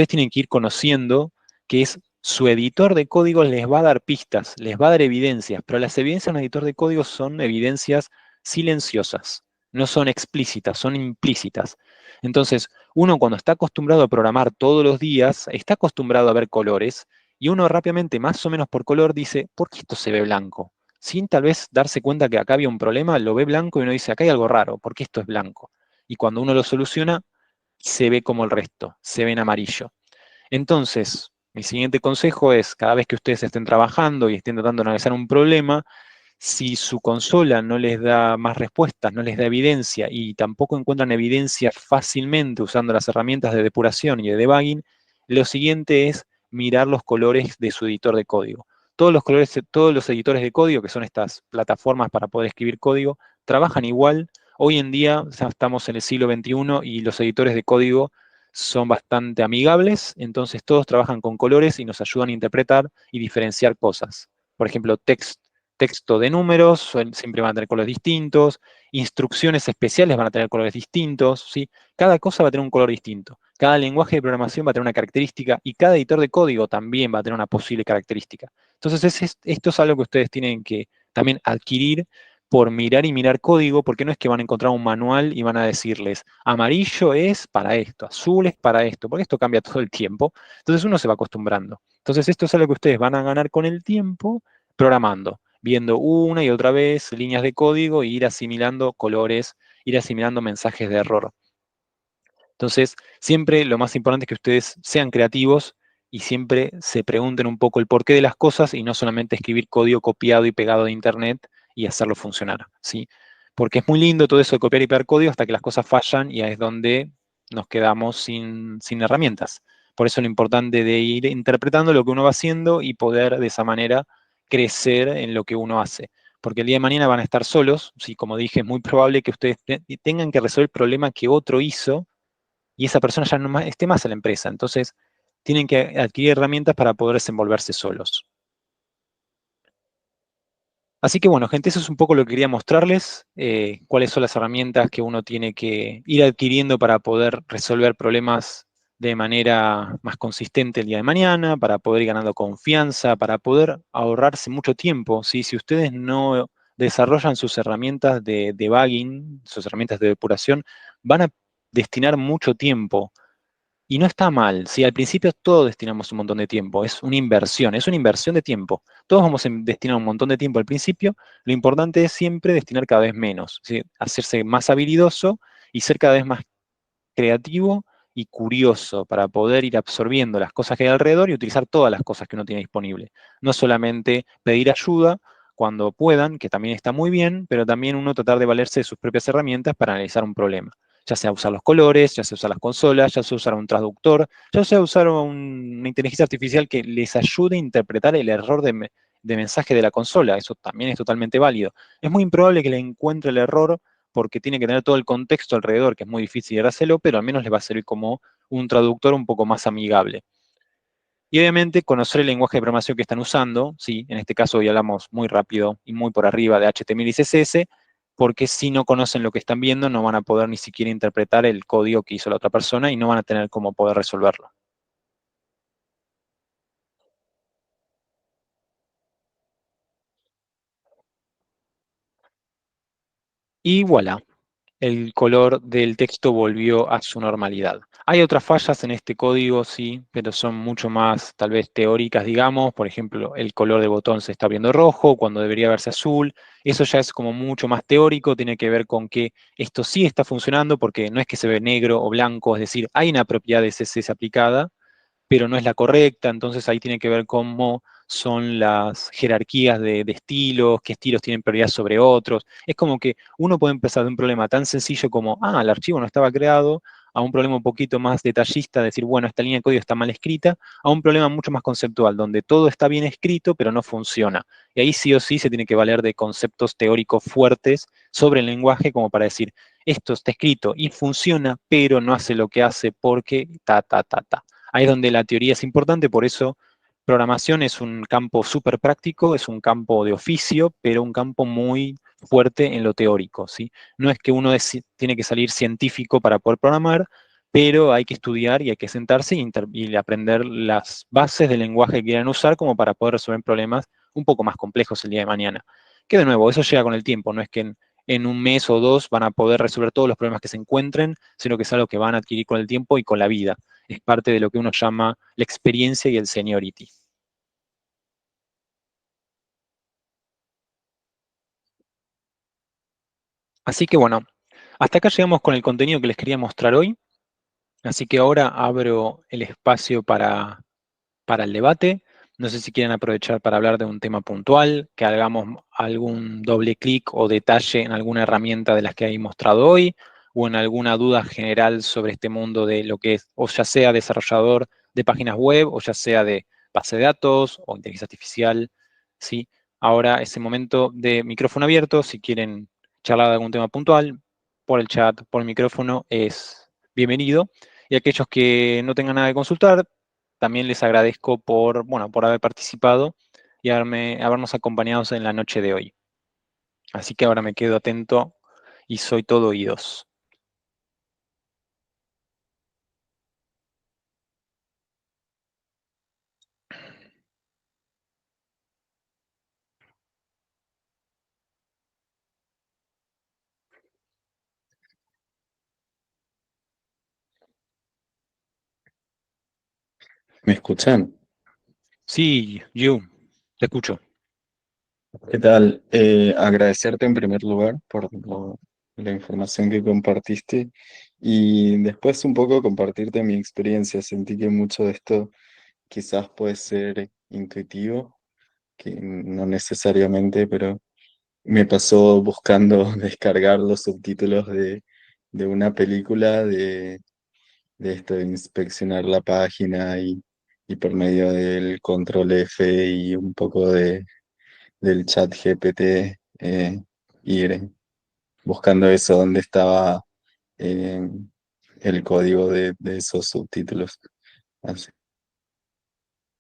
tienen que ir conociendo, que es su editor de código les va a dar pistas, les va a dar evidencias, pero las evidencias de un editor de código son evidencias silenciosas, no son explícitas, son implícitas. Entonces, uno cuando está acostumbrado a programar todos los días, está acostumbrado a ver colores, y uno rápidamente, más o menos por color, dice, ¿por qué esto se ve blanco? Sin tal vez darse cuenta que acá había un problema, lo ve blanco y uno dice, acá hay algo raro, ¿por qué esto es blanco? Y cuando uno lo soluciona, se ve como el resto, se ve en amarillo. Entonces, mi siguiente consejo es, cada vez que ustedes estén trabajando y estén tratando de analizar un problema, si su consola no les da más respuestas, no les da evidencia y tampoco encuentran evidencia fácilmente usando las herramientas de depuración y de debugging, lo siguiente es mirar los colores de su editor de código. Todos los colores, todos los editores de código, que son estas plataformas para poder escribir código, trabajan igual. Hoy en día ya estamos en el siglo XXI y los editores de código son bastante amigables, entonces todos trabajan con colores y nos ayudan a interpretar y diferenciar cosas. Por ejemplo, texto de números, siempre van a tener colores distintos, instrucciones especiales van a tener colores distintos, ¿sí? Cada cosa va a tener un color distinto, cada lenguaje de programación va a tener una característica y cada editor de código también va a tener una posible característica. Entonces, esto es algo que ustedes tienen que también adquirir por mirar y mirar código, porque no es que van a encontrar un manual y van a decirles, amarillo es para esto, azul es para esto, porque esto cambia todo el tiempo. Entonces uno se va acostumbrando. Entonces esto es algo que ustedes van a ganar con el tiempo programando, viendo una y otra vez líneas de código e ir asimilando colores, ir asimilando mensajes de error. Entonces, siempre lo más importante es que ustedes sean creativos y siempre se pregunten un poco el porqué de las cosas y no solamente escribir código copiado y pegado de internet y hacerlo funcionar, ¿sí? Porque es muy lindo todo eso de copiar y pegar código hasta que las cosas fallan y ahí es donde nos quedamos sin herramientas. Por eso lo importante de ir interpretando lo que uno va haciendo y poder de esa manera crecer en lo que uno hace. Porque el día de mañana van a estar solos, sí, como dije, es muy probable que ustedes tengan que resolver el problema que otro hizo y esa persona ya no esté más en la empresa. Entonces, tienen que adquirir herramientas para poder desenvolverse solos. Así que bueno, gente, eso es un poco lo que quería mostrarles, cuáles son las herramientas que uno tiene que ir adquiriendo para poder resolver problemas de manera más consistente el día de mañana, para poder ir ganando confianza, para poder ahorrarse mucho tiempo. ¿Sí? Si ustedes no desarrollan sus herramientas de debugging, sus herramientas de depuración, van a destinar mucho tiempo. Y no está mal, si al principio todos destinamos un montón de tiempo, es una inversión de tiempo. Todos vamos a destinar un montón de tiempo al principio, lo importante es siempre destinar cada vez menos, ¿sí? Hacerse más habilidoso y ser cada vez más creativo y curioso para poder ir absorbiendo las cosas que hay alrededor y utilizar todas las cosas que uno tiene disponible. No solamente pedir ayuda cuando puedan, que también está muy bien, pero también uno tratar de valerse de sus propias herramientas para analizar un problema. ya sea usar los colores, ya sea usar las consolas, ya sea usar un traductor, ya sea usar una inteligencia artificial que les ayude a interpretar el error de mensaje de la consola. Eso también es totalmente válido. Es muy improbable que le encuentre el error porque tiene que tener todo el contexto alrededor, que es muy difícil de hacerlo, pero al menos le va a servir como un traductor un poco más amigable. Y obviamente conocer el lenguaje de programación que están usando, ¿sí? En este caso hoy hablamos muy rápido y muy por arriba de HTML y CSS, porque si no conocen lo que están viendo no van a poder ni siquiera interpretar el código que hizo la otra persona y no van a tener cómo poder resolverlo. Y voilà, el color del texto volvió a su normalidad. Hay otras fallas en este código, sí, pero son mucho más tal vez teóricas, digamos. Por ejemplo, el color del botón se está viendo rojo cuando debería verse azul. Eso ya es como mucho más teórico, tiene que ver con que esto sí está funcionando porque no es que se ve negro o blanco, es decir, hay una propiedad de CSS aplicada, pero no es la correcta, entonces ahí tiene que ver cómo son las jerarquías de estilos, qué estilos tienen prioridad sobre otros. Es como que uno puede empezar de un problema tan sencillo como, el archivo no estaba creado, a un problema un poquito más detallista, decir, bueno, esta línea de código está mal escrita, a un problema mucho más conceptual, donde todo está bien escrito, pero no funciona. Y ahí sí o sí se tiene que valer de conceptos teóricos fuertes sobre el lenguaje, como para decir, esto está escrito y funciona, pero no hace lo que hace porque ta, ta, ta, ta. Ahí es donde la teoría es importante, por eso programación es un campo súper práctico, es un campo de oficio, pero un campo muy fuerte en lo teórico, ¿sí? No es que uno tiene que salir científico para poder programar, pero hay que estudiar y hay que sentarse y aprender las bases del lenguaje que quieran usar como para poder resolver problemas un poco más complejos el día de mañana. Que de nuevo, eso llega con el tiempo, no es que en un mes o dos van a poder resolver todos los problemas que se encuentren, sino que es algo que van a adquirir con el tiempo y con la vida. Es parte de lo que uno llama la experiencia y el seniority. Así que bueno, hasta acá llegamos con el contenido que les quería mostrar hoy. Así que ahora abro el espacio para el debate. No sé si quieren aprovechar para hablar de un tema puntual, que hagamos algún doble clic o detalle en alguna herramienta de las que he mostrado hoy, o en alguna duda general sobre este mundo de lo que es, o ya sea desarrollador de páginas web, o ya sea de base de datos o inteligencia artificial. ¿Sí? Ahora es el momento de micrófono abierto. Si quieren charlar de algún tema puntual, por el chat, por el micrófono, es bienvenido. Y aquellos que no tengan nada que consultar, también les agradezco por, bueno, por haber participado y habernos acompañado en la noche de hoy. Así que ahora me quedo atento y soy todo oídos.
¿Me escuchan?
Sí, you, te escucho.
¿Qué tal? Agradecerte en primer lugar por la información que compartiste y después un poco compartirte mi experiencia. Sentí que mucho de esto quizás puede ser intuitivo, que no necesariamente, pero me pasó buscando descargar los subtítulos de una película, de esto de inspeccionar la página y por medio del control F y un poco del chat GPT, ir buscando eso, donde estaba eh, el código de esos subtítulos. Así,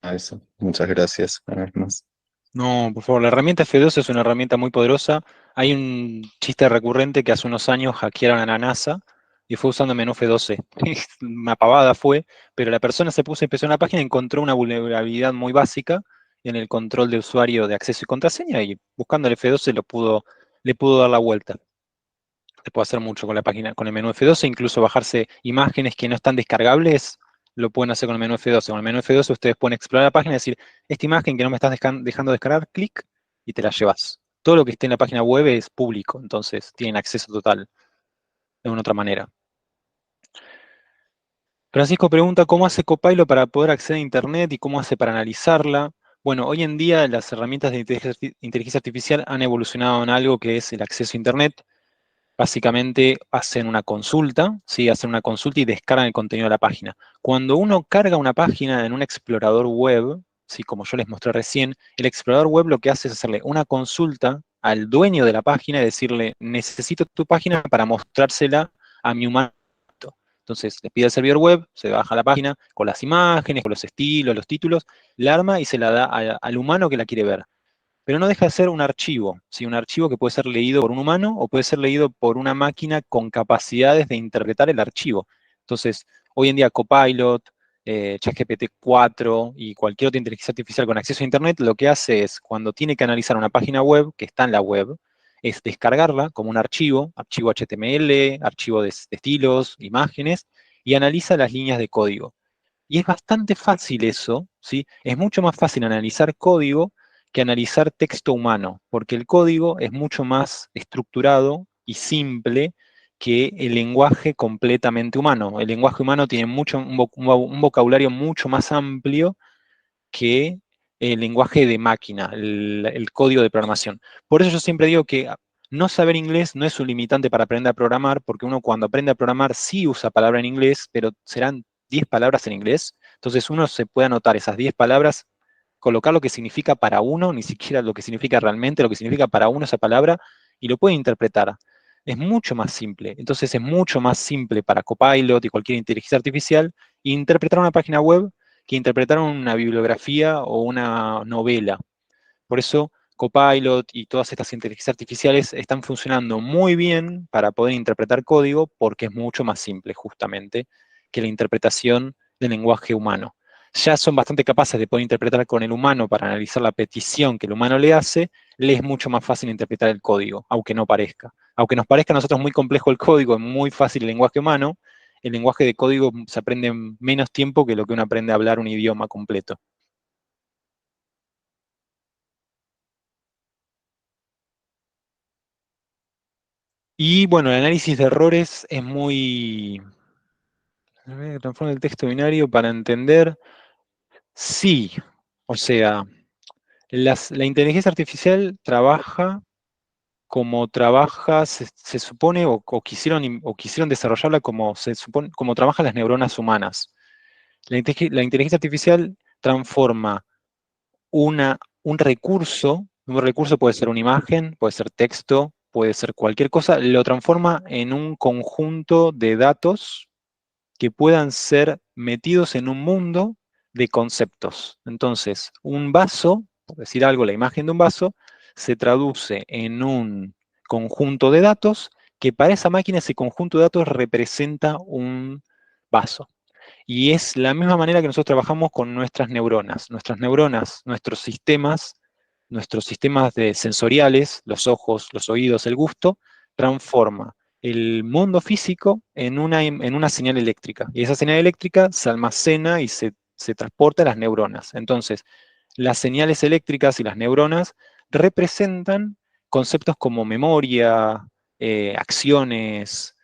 a eso. Muchas gracias una vez más.
No, por favor, la herramienta F2 es una herramienta muy poderosa. Hay un chiste recurrente que hace unos años hackearon a la NASA y fue usando menú F12. Una pavada fue, pero la persona se puso, empezó en la página y encontró una vulnerabilidad muy básica en el control de usuario de acceso y contraseña y buscando el F12 le pudo dar la vuelta. Se puede hacer mucho con la página, con el menú F12, incluso bajarse imágenes que no están descargables, lo pueden hacer con el menú F12. Con el menú F12 ustedes pueden explorar la página y decir, esta imagen que no me estás dejando descargar, clic, y te la llevas. Todo lo que esté en la página web es público, entonces tienen acceso total de una otra manera. Francisco pregunta, ¿cómo hace Copilot para poder acceder a Internet y cómo hace para analizarla? Bueno, hoy en día las herramientas de inteligencia artificial han evolucionado en algo que es el acceso a Internet. Básicamente hacen una consulta, ¿sí? Hacen una consulta y descargan el contenido de la página. Cuando uno carga una página en un explorador web, ¿sí? Como yo les mostré recién, el explorador web lo que hace es hacerle una consulta al dueño de la página y decirle, necesito tu página para mostrársela a mi humano. Entonces le pide al servidor web, se baja la página con las imágenes, con los estilos, los títulos, la arma y se la da al humano que la quiere ver. Pero no deja de ser un archivo, ¿sí? Un archivo que puede ser leído por un humano o puede ser leído por una máquina con capacidades de interpretar el archivo. Entonces, hoy en día Copilot, ChatGPT 4 y cualquier otra inteligencia artificial con acceso a Internet, lo que hace es, cuando tiene que analizar una página web que está en la web, es descargarla como un archivo, archivo HTML, archivo de estilos, imágenes, y analiza las líneas de código. Y es bastante fácil eso, ¿sí? Es mucho más fácil analizar código que analizar texto humano, porque el código es mucho más estructurado y simple que el lenguaje completamente humano. El lenguaje humano tiene un vocabulario mucho más amplio que el lenguaje de máquina, el código de programación. Por eso yo siempre digo que no saber inglés no es un limitante para aprender a programar, porque uno cuando aprende a programar sí usa palabras en inglés, pero serán 10 palabras en inglés. Entonces uno se puede anotar esas 10 palabras, colocar lo que significa para uno, ni siquiera lo que significa realmente, lo que significa para uno esa palabra, y lo puede interpretar. Es mucho más simple. Entonces es mucho más simple para Copilot y cualquier inteligencia artificial interpretar una página web que interpretar una bibliografía o una novela. Por eso Copilot y todas estas inteligencias artificiales están funcionando muy bien para poder interpretar código porque es mucho más simple justamente que la interpretación del lenguaje humano. Ya son bastante capaces de poder interpretar con el humano para analizar la petición que el humano le hace, le es mucho más fácil interpretar el código, aunque no parezca. Aunque nos parezca a nosotros muy complejo el código, es muy fácil el lenguaje humano, el lenguaje de código se aprende en menos tiempo que lo que uno aprende a hablar un idioma completo. Y bueno, el análisis de errores es muy... A ver, transforma el texto binario para entender. Sí, o sea, la inteligencia artificial trabaja como trabaja, se supone, o quisieron desarrollarla como se supone, como trabajan las neuronas humanas. La inteligencia artificial transforma un recurso puede ser una imagen, puede ser texto, puede ser cualquier cosa, lo transforma en un conjunto de datos que puedan ser metidos en un mundo de conceptos. Entonces, un vaso, por decir algo, la imagen de un vaso, se traduce en un conjunto de datos que para esa máquina ese conjunto de datos representa un vaso. Y es la misma manera que nosotros trabajamos con nuestras neuronas. Nuestras neuronas, nuestros sistemas sensoriales, los ojos, los oídos, el gusto, transforma el mundo físico en una señal eléctrica. Y esa señal eléctrica se almacena y se transporta a las neuronas. Entonces, las señales eléctricas y las neuronas representan conceptos como memoria, acciones,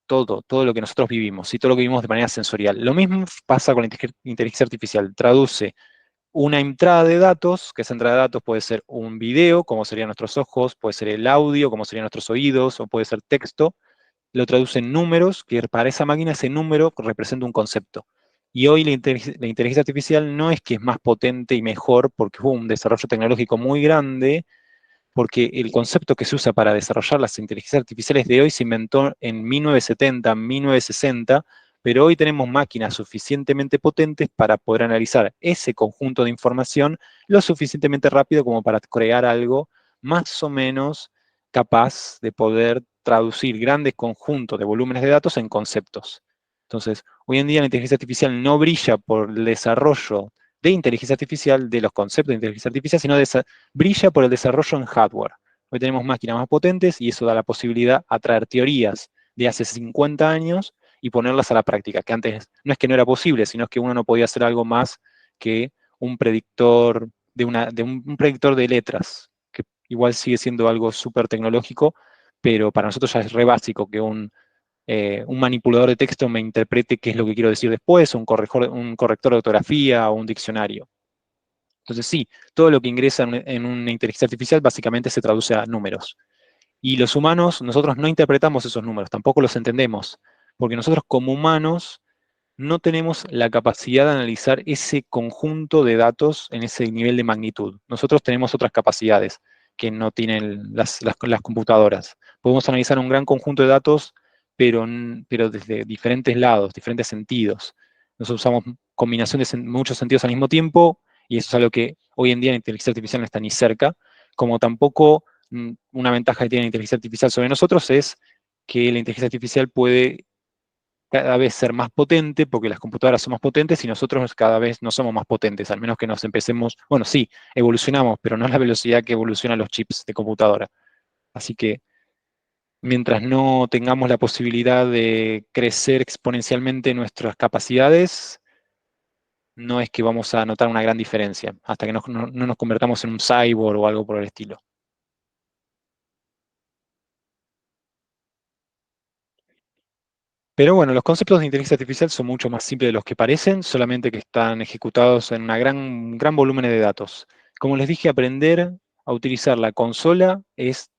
todo lo que nosotros vivimos y todo lo que vivimos de manera sensorial. Lo mismo pasa con la inteligencia artificial. Traduce una entrada de datos, que esa entrada de datos puede ser un video, como serían nuestros ojos, puede ser el audio, como serían nuestros oídos, o puede ser texto. Lo traduce en números, que para esa máquina ese número representa un concepto. Y hoy la inteligencia artificial no es que es más potente y mejor porque hubo un desarrollo tecnológico muy grande, porque el concepto que se usa para desarrollar las inteligencias artificiales de hoy se inventó en 1970, 1960, pero hoy tenemos máquinas suficientemente potentes para poder analizar ese conjunto de información lo suficientemente rápido como para crear algo más o menos capaz de poder traducir grandes conjuntos de volúmenes de datos en conceptos. Entonces, hoy en día la inteligencia artificial no brilla por el desarrollo de inteligencia artificial, de los conceptos de inteligencia artificial, sino brilla por el desarrollo en hardware. Hoy tenemos máquinas más potentes y eso da la posibilidad a traer teorías de hace 50 años y ponerlas a la práctica, que antes no es que no era posible, sino es que uno no podía hacer algo más que un predictor un predictor de letras, que igual sigue siendo algo súper tecnológico, pero para nosotros ya es re básico que un manipulador de texto me interprete qué es lo que quiero decir después, un corrector de ortografía o un diccionario. Entonces sí, todo lo que ingresa en una inteligencia artificial básicamente se traduce a números. Y los humanos, nosotros no interpretamos esos números, tampoco los entendemos, porque nosotros como humanos no tenemos la capacidad de analizar ese conjunto de datos en ese nivel de magnitud. Nosotros tenemos otras capacidades que no tienen las computadoras. Podemos analizar un gran conjunto de datos, pero desde diferentes lados, diferentes sentidos. Nosotros usamos combinaciones en muchos sentidos al mismo tiempo, y eso es algo que hoy en día la inteligencia artificial no está ni cerca, como tampoco una ventaja que tiene la inteligencia artificial sobre nosotros es que la inteligencia artificial puede cada vez ser más potente, porque las computadoras son más potentes y nosotros cada vez no somos más potentes, al menos que nos empecemos, bueno, sí, evolucionamos, pero no a la velocidad que evolucionan los chips de computadora. Así que mientras no tengamos la posibilidad de crecer exponencialmente nuestras capacidades, no es que vamos a notar una gran diferencia, hasta que no nos convertamos en un cyborg o algo por el estilo. Pero bueno, los conceptos de inteligencia artificial son mucho más simples de los que parecen, solamente que están ejecutados en un gran volumen de datos. Como les dije, aprender a utilizar la consola es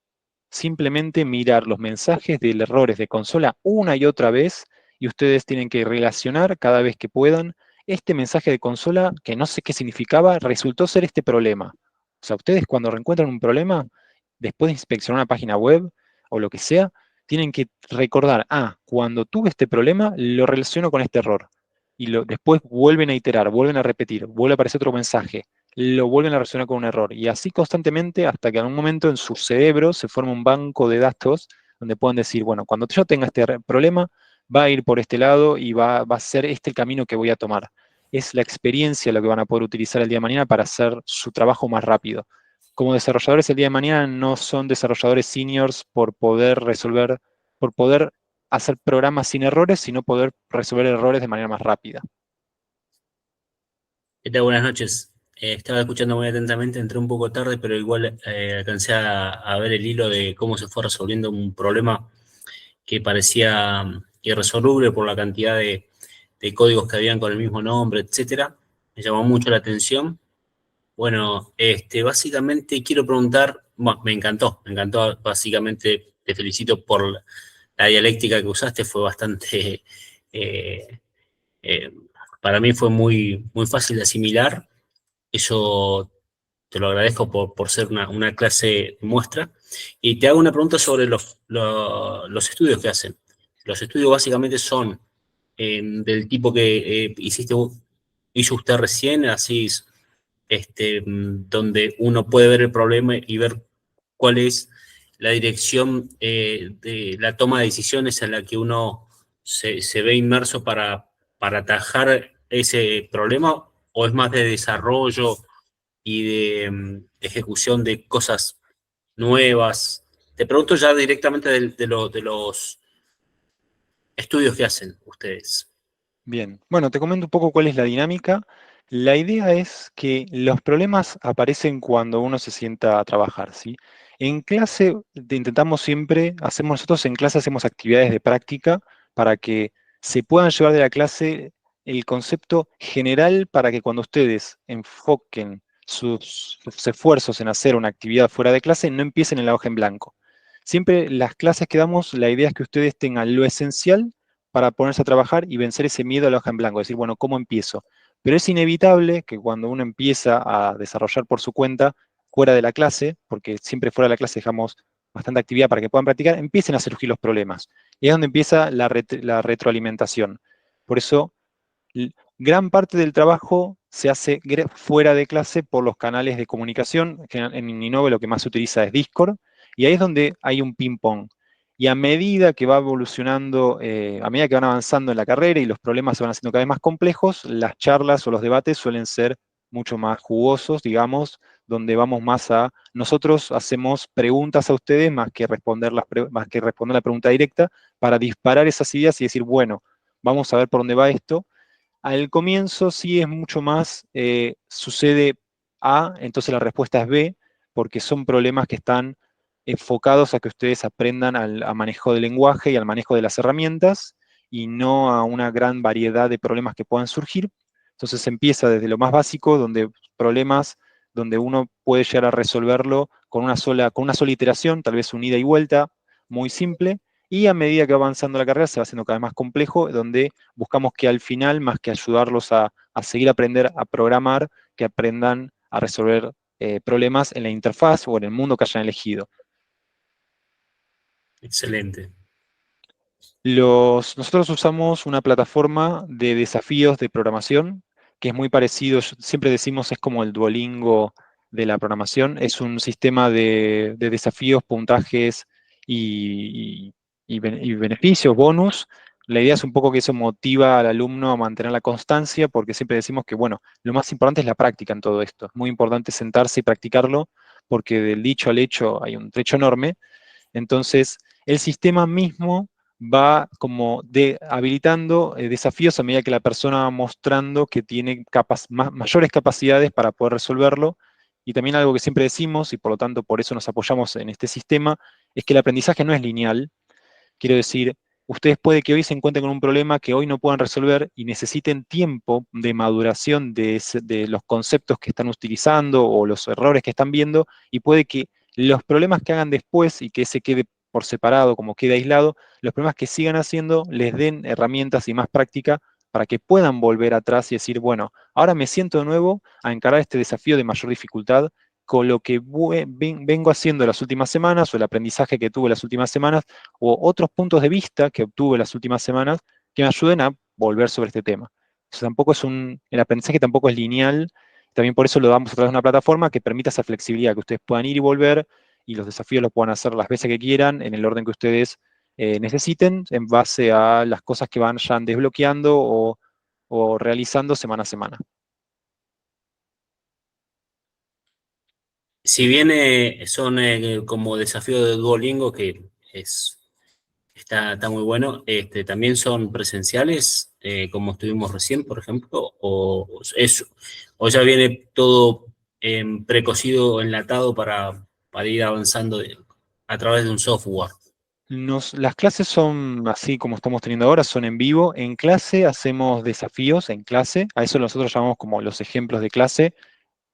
simplemente mirar los mensajes de errores de consola una y otra vez, y ustedes tienen que relacionar cada vez que puedan este mensaje de consola, que no sé qué significaba, resultó ser este problema. O sea, ustedes cuando reencuentran un problema, después de inspeccionar una página web o lo que sea, tienen que recordar, cuando tuve este problema, lo relaciono con este error. Y después vuelven a iterar, vuelven a repetir, vuelve a aparecer otro mensaje, lo vuelven a relacionar con un error. Y así constantemente hasta que en un momento en su cerebro se forma un banco de datos donde pueden decir, bueno, cuando yo tenga este problema, va a ir por este lado y va a ser este el camino que voy a tomar. Es la experiencia lo que van a poder utilizar el día de mañana para hacer su trabajo más rápido. Como desarrolladores el día de mañana no son desarrolladores seniors por poder hacer programas sin errores, sino poder resolver errores de manera más rápida.
¿Qué tal? Buenas noches. Estaba escuchando muy atentamente, entré un poco tarde, pero igual alcancé a ver el hilo de cómo se fue resolviendo un problema que parecía irresoluble por la cantidad de códigos que habían con el mismo nombre, etcétera. Me llamó mucho la atención. Bueno, básicamente quiero preguntar, bueno, me encantó, básicamente te felicito por la dialéctica que usaste, fue bastante, eh, eh, para mí fue muy fácil de asimilar. Eso te lo agradezco por ser una clase muestra. Y te hago una pregunta sobre los estudios que hacen. Los estudios básicamente son del tipo que hizo usted recién, así es, donde uno puede ver el problema y ver cuál es la dirección de la toma de decisiones en la que uno se ve inmerso para atajar ese problema, o es más de desarrollo y de ejecución de cosas nuevas. Te pregunto ya directamente de los estudios que hacen ustedes.
Bien, bueno, te comento un poco cuál es la dinámica. La idea es que los problemas aparecen cuando uno se sienta a trabajar, ¿sí? En clase intentamos siempre, nosotros en clase hacemos actividades de práctica para que se puedan llevar de la clase el concepto general para que cuando ustedes enfoquen sus esfuerzos en hacer una actividad fuera de clase, no empiecen en la hoja en blanco. Siempre las clases que damos, la idea es que ustedes tengan lo esencial para ponerse a trabajar y vencer ese miedo a la hoja en blanco, decir, bueno, ¿cómo empiezo? Pero es inevitable que cuando uno empieza a desarrollar por su cuenta, fuera de la clase, porque siempre fuera de la clase dejamos bastante actividad para que puedan practicar, empiecen a surgir los problemas. Y es donde empieza la retroalimentación. Por eso, gran parte del trabajo se hace fuera de clase por los canales de comunicación. En Innove lo que más se utiliza es Discord, y ahí es donde hay un ping-pong. Y a medida que va evolucionando, a medida que van avanzando en la carrera y los problemas se van haciendo cada vez más complejos, las charlas o los debates suelen ser mucho más jugosos, digamos, donde vamos más nosotros hacemos preguntas a ustedes más que responder la pregunta directa, para disparar esas ideas y decir, bueno, vamos a ver por dónde va esto. Al comienzo sí es mucho más, sucede A, entonces la respuesta es B, porque son problemas que están enfocados a que ustedes aprendan a manejo del lenguaje y al manejo de las herramientas, y no a una gran variedad de problemas que puedan surgir. Entonces se empieza desde lo más básico, donde problemas donde uno puede llegar a resolverlo con una sola iteración, tal vez un ida y vuelta, muy simple, y a medida que va avanzando la carrera se va haciendo cada vez más complejo, donde buscamos que al final, más que ayudarlos a seguir a aprender a programar, que aprendan a resolver problemas en la interfaz o en el mundo que hayan elegido.
Excelente.
Nosotros usamos una plataforma de desafíos de programación que es muy parecido, siempre decimos es como el Duolingo de la programación, es un sistema de desafíos, puntajes y beneficios, bonus. La idea es un poco que eso motiva al alumno a mantener la constancia, porque siempre decimos que, bueno, lo más importante es la práctica en todo esto. Es muy importante sentarse y practicarlo, porque del dicho al hecho hay un trecho enorme. Entonces, el sistema mismo va como habilitando desafíos a medida que la persona va mostrando que tiene mayores capacidades para poder resolverlo. Y también algo que siempre decimos, y por lo tanto por eso nos apoyamos en este sistema, es que el aprendizaje no es lineal. Quiero decir, ustedes puede que hoy se encuentren con un problema que hoy no puedan resolver y necesiten tiempo de maduración de los conceptos que están utilizando o los errores que están viendo, y puede que los problemas que hagan después y que se quede por separado, como quede aislado, los problemas que sigan haciendo les den herramientas y más práctica para que puedan volver atrás y decir, bueno, ahora me siento de nuevo a encarar este desafío de mayor dificultad con lo que vengo haciendo las últimas semanas o el aprendizaje que tuve las últimas semanas o otros puntos de vista que obtuve las últimas semanas que me ayuden a volver sobre este tema. El aprendizaje tampoco es lineal, también por eso lo damos a través de una plataforma que permita esa flexibilidad, que ustedes puedan ir y volver y los desafíos los puedan hacer las veces que quieran, en el orden que ustedes necesiten, en base a las cosas que vayan desbloqueando o realizando semana a semana.
Si bien son como desafíos de Duolingo, que está muy bueno, también son presenciales, como estuvimos recién, por ejemplo, o ya viene todo precocido, enlatado para ir avanzando a través de un software.
Las clases son así como estamos teniendo ahora, son en vivo. En clase hacemos desafíos en clase, a eso nosotros llamamos como los ejemplos de clase,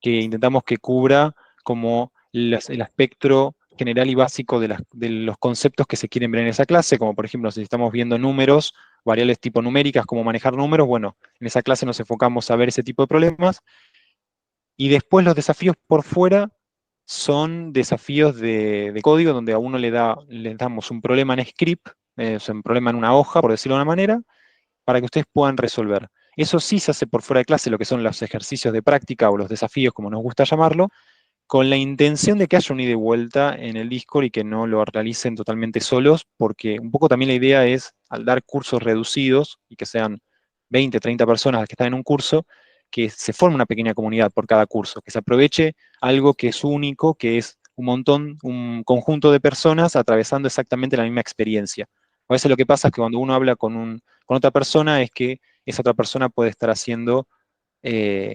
que intentamos que cubra como el espectro general y básico de los conceptos que se quieren ver en esa clase, como por ejemplo si estamos viendo números, variables tipo numéricas, cómo manejar números, bueno, en esa clase nos enfocamos a ver ese tipo de problemas. Y después los desafíos por fuera son desafíos de código, donde a uno le damos un problema en script, o sea, un problema en una hoja, por decirlo de una manera, para que ustedes puedan resolver. Eso sí se hace por fuera de clase, lo que son los ejercicios de práctica o los desafíos, como nos gusta llamarlo, con la intención de que haya un ida y vuelta en el Discord y que no lo realicen totalmente solos, porque un poco también la idea es, al dar cursos reducidos y que sean 20, 30 personas las que están en un curso, que se forme una pequeña comunidad por cada curso, que se aproveche algo que es único, que es un conjunto de personas atravesando exactamente la misma experiencia. A veces lo que pasa es que cuando uno habla con otra persona es que esa otra persona puede estar haciendo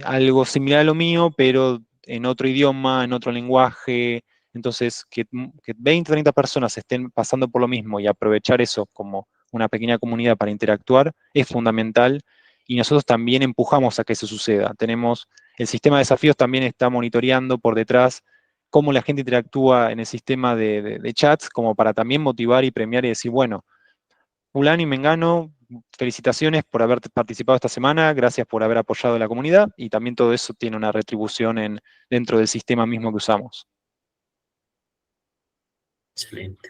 algo similar a lo mío, pero en otro idioma, en otro lenguaje. Entonces, que 20, 30 personas estén pasando por lo mismo y aprovechar eso como una pequeña comunidad para interactuar es fundamental. Y nosotros también empujamos a que eso suceda. El sistema de desafíos también está monitoreando por detrás cómo la gente interactúa en el sistema de chats, como para también motivar y premiar y decir, bueno, Fulano y Mengano, felicitaciones por haber participado esta semana, gracias por haber apoyado a la comunidad, y también todo eso tiene una retribución dentro del sistema mismo que usamos.
Excelente.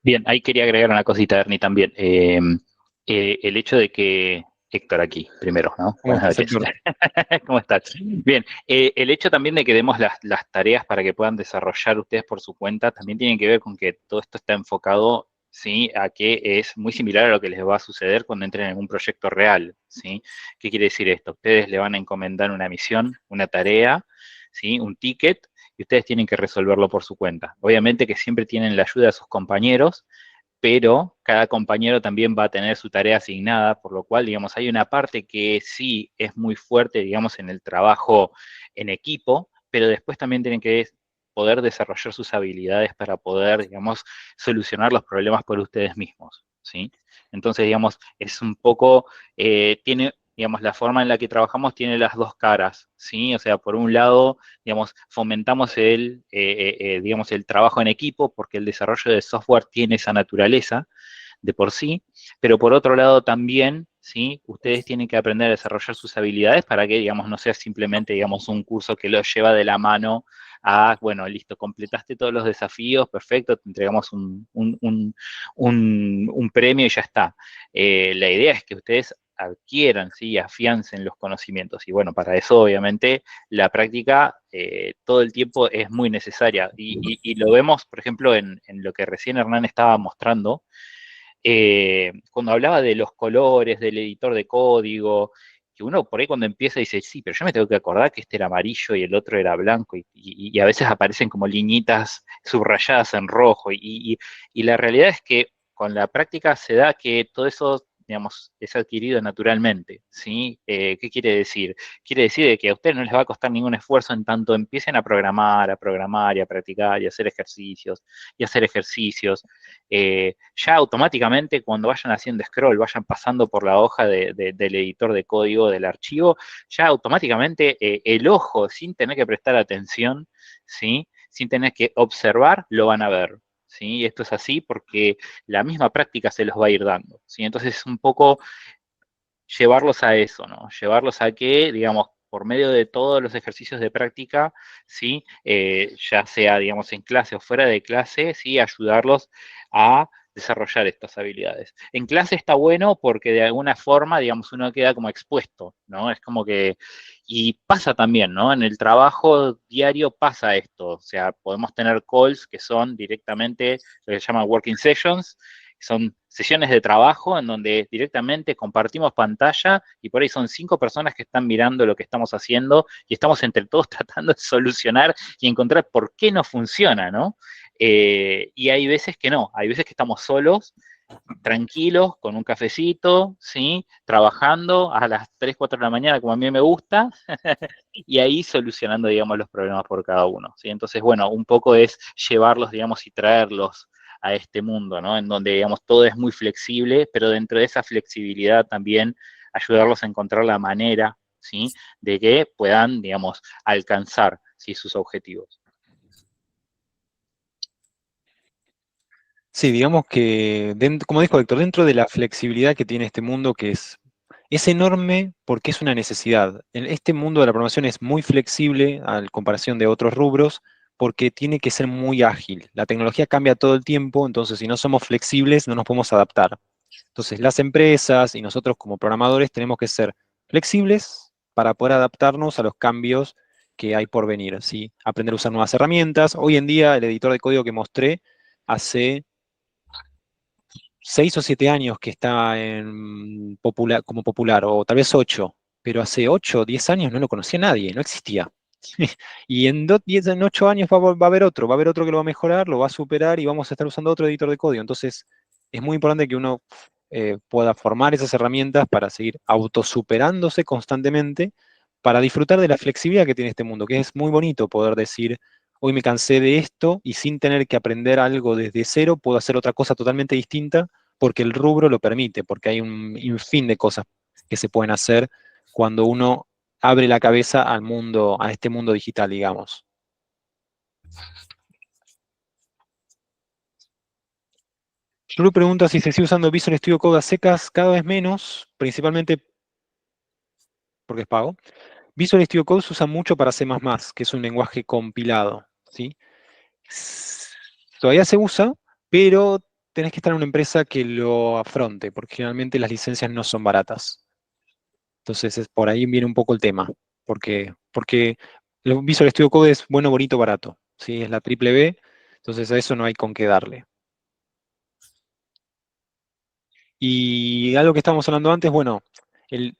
Bien, ahí quería agregar una cosita, Ernie, también. El hecho de que, Héctor aquí, primero, ¿no?
¿Cómo
Buenas
estás,
noches.
Héctor?
¿Cómo estás? Bien, el hecho también de que demos las tareas para que puedan desarrollar ustedes por su cuenta, también tiene que ver con que todo esto está enfocado, ¿sí? A que es muy similar a lo que les va a suceder cuando entren en un proyecto real, ¿sí? ¿Qué quiere decir esto? Ustedes le van a encomendar una misión, una tarea, ¿sí? Un ticket, y ustedes tienen que resolverlo por su cuenta. Obviamente que siempre tienen la ayuda de sus compañeros, pero cada compañero también va a tener su tarea asignada, por lo cual, digamos, hay una parte que sí es muy fuerte, digamos, en el trabajo en equipo, pero después también tienen que poder desarrollar sus habilidades para poder, digamos, solucionar los problemas por ustedes mismos, ¿sí? Entonces, digamos, es un poco, tiene digamos, la forma en la que trabajamos tiene las dos caras, ¿sí? O sea, por un lado, digamos, fomentamos digamos, el trabajo en equipo, porque el desarrollo de software tiene esa naturaleza de por sí, pero por otro lado también, ¿sí? Ustedes tienen que aprender a desarrollar sus habilidades para que, digamos, no sea simplemente, digamos, un curso que los lleva de la mano a, bueno, listo, completaste todos los desafíos, perfecto, te entregamos un premio y ya está. La idea es que ustedes adquieran, ¿sí? Afiancen los conocimientos. Y bueno, para eso obviamente la práctica todo el tiempo es muy necesaria. Y lo vemos, por ejemplo, en lo que recién Hernán estaba mostrando, cuando hablaba de los colores, del editor de código, que uno por ahí cuando empieza dice, sí, pero yo me tengo que acordar que este era amarillo y el otro era blanco, y a veces aparecen como liñitas subrayadas en rojo, y la realidad es que con la práctica se da que todo eso, digamos, es adquirido naturalmente, ¿sí? ¿Qué quiere decir? Quiere decir de que a ustedes no les va a costar ningún esfuerzo en tanto empiecen a programar y a practicar y a hacer ejercicios y hacer ejercicios. Ya automáticamente cuando vayan haciendo scroll, vayan pasando por la hoja del editor de código del archivo, ya automáticamente el ojo, sin tener que prestar atención, ¿sí? Sin tener que observar, lo van a ver. ¿Sí? Esto es así porque la misma práctica se los va a ir dando. ¿Sí? Entonces es un poco llevarlos a eso, ¿no? Llevarlos a que, digamos, por medio de todos los ejercicios de práctica, ¿sí? Ya sea, digamos, en clase o fuera de clase, ¿sí? Ayudarlos a desarrollar estas habilidades. En clase está bueno porque de alguna forma, digamos, uno queda como expuesto, ¿no? Es como que, y pasa también, ¿no? En el trabajo diario pasa esto, o sea, podemos tener calls que son directamente lo que se llaman working sessions, son sesiones de trabajo en donde directamente compartimos pantalla y por ahí son 5 personas que están mirando lo que estamos haciendo y estamos entre todos tratando de solucionar y encontrar por qué no funciona, ¿no? Y hay veces que no, hay veces que estamos solos, tranquilos, con un cafecito, ¿sí? Trabajando a las 3, 4 de la mañana, como a mí me gusta, y ahí solucionando, digamos, los problemas por cada uno, ¿sí? Entonces, bueno, un poco es llevarlos, digamos, y traerlos a este mundo, ¿no? En donde, digamos, todo es muy flexible, pero dentro de esa flexibilidad también ayudarlos a encontrar la manera, ¿sí? De que puedan, digamos, alcanzar, ¿sí? Sus objetivos.
Sí, digamos que, como dijo Héctor, dentro de la flexibilidad que tiene este mundo, que es enorme porque es una necesidad. Este mundo de la programación es muy flexible a comparación de otros rubros porque tiene que ser muy ágil. La tecnología cambia todo el tiempo, entonces si no somos flexibles no nos podemos adaptar. Entonces las empresas y nosotros como programadores tenemos que ser flexibles para poder adaptarnos a los cambios que hay por venir, ¿sí? Aprender a usar nuevas herramientas. Hoy en día el editor de código que mostré hace 6 o 7 años que está como popular, o tal vez 8, pero hace 8 o 10 años no lo conocía nadie, no existía. Y en 8 años va a haber otro, que lo va a mejorar, lo va a superar y vamos a estar usando otro editor de código. Entonces, es muy importante que uno pueda formar esas herramientas para seguir autosuperándose constantemente, para disfrutar de la flexibilidad que tiene este mundo, que es muy bonito poder decir, hoy me cansé de esto y sin tener que aprender algo desde cero, puedo hacer otra cosa totalmente distinta porque el rubro lo permite, porque hay un infín de cosas que se pueden hacer cuando uno abre la cabeza al mundo, a este mundo digital, digamos. Yo le pregunto si se sigue usando Visual Studio Code a secas, cada vez menos, principalmente porque es pago. Visual Studio Code se usa mucho para C++, que es un lenguaje compilado, ¿sí? Todavía se usa, pero tenés que estar en una empresa que lo afronte, porque generalmente las licencias no son baratas. Entonces, por ahí viene un poco el tema, porque el Visual Studio Code es bueno, bonito, barato, ¿sí? Es la triple B, entonces a eso no hay con qué darle. Y algo que estábamos hablando antes, bueno,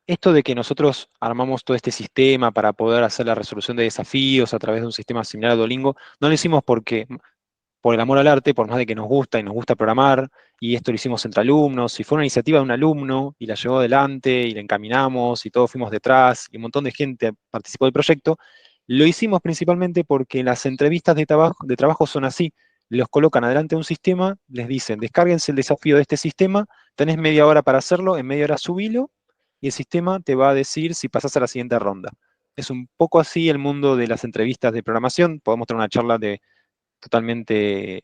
esto de que nosotros armamos todo este sistema para poder hacer la resolución de desafíos a través de un sistema similar a Duolingo, no lo hicimos por el amor al arte, por más de que nos gusta y nos gusta programar, y esto lo hicimos entre alumnos, y fue una iniciativa de un alumno, y la llevó adelante, y la encaminamos, y todos fuimos detrás, y un montón de gente participó del proyecto. Lo hicimos principalmente porque las entrevistas de trabajo son así, los colocan adelante de un sistema, les dicen, descárguense el desafío de este sistema, tenés media hora para hacerlo, en media hora subilo, y el sistema te va a decir si pasás a la siguiente ronda. Es un poco así el mundo de las entrevistas de programación. Podemos tener una charla totalmente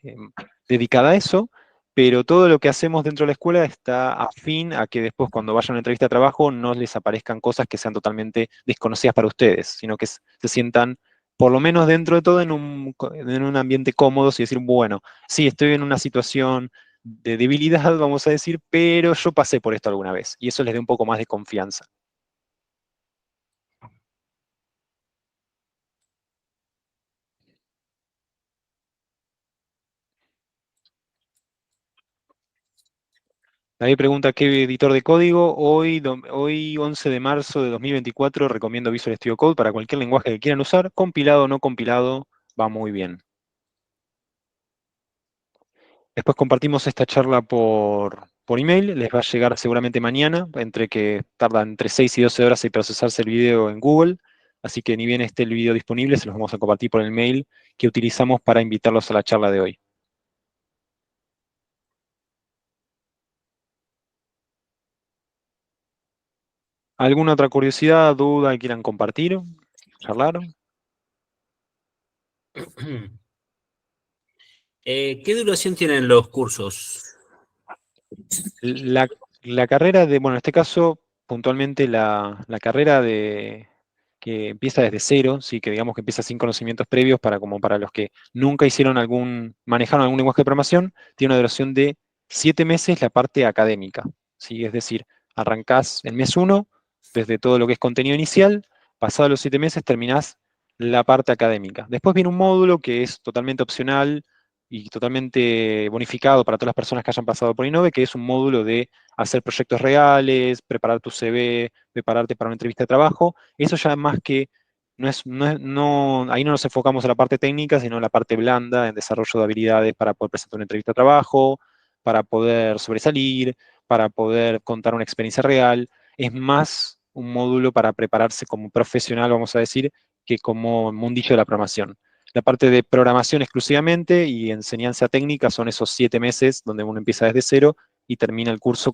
dedicada a eso, pero todo lo que hacemos dentro de la escuela está afín a que después cuando vayan a una entrevista de trabajo no les aparezcan cosas que sean totalmente desconocidas para ustedes, sino que se sientan, por lo menos dentro de todo, en un ambiente cómodo y decir, bueno, sí, estoy en una situación de debilidad, vamos a decir, pero yo pasé por esto alguna vez, y eso les dé un poco más de confianza. Nadie pregunta qué editor de código. Hoy 11 de marzo de 2024, recomiendo Visual Studio Code para cualquier lenguaje que quieran usar. Compilado o no compilado, va muy bien. Después compartimos esta charla por email. Les va a llegar seguramente mañana, entre que tarda entre 6 y 12 horas en procesarse el video en Google. Así que ni bien esté el video disponible, se los vamos a compartir por el mail que utilizamos para invitarlos a la charla de hoy. ¿Alguna otra curiosidad, duda que quieran compartir? ¿Charlar?
¿Qué duración tienen los cursos?
La, la carrera bueno, en este caso, puntualmente la carrera que empieza desde cero, sí, que digamos que empieza sin conocimientos previos como para los que nunca manejaron algún lenguaje de programación, tiene una duración de 7 meses la parte académica, ¿sí? Es decir, arrancás el mes 1, desde todo lo que es contenido inicial, pasados los 7 meses terminás la parte académica. Después viene un módulo que es totalmente opcional, y totalmente bonificado para todas las personas que hayan pasado por Innove, que es un módulo de hacer proyectos reales, preparar tu CV, prepararte para una entrevista de trabajo. Eso ya más que, ahí no nos enfocamos en la parte técnica, sino en la parte blanda, en desarrollo de habilidades para poder presentar una entrevista de trabajo, para poder sobresalir, para poder contar una experiencia real. Es más un módulo para prepararse como profesional, vamos a decir, que como mundillo de la programación. La parte de programación exclusivamente y enseñanza técnica son esos 7 meses donde uno empieza desde cero y termina el curso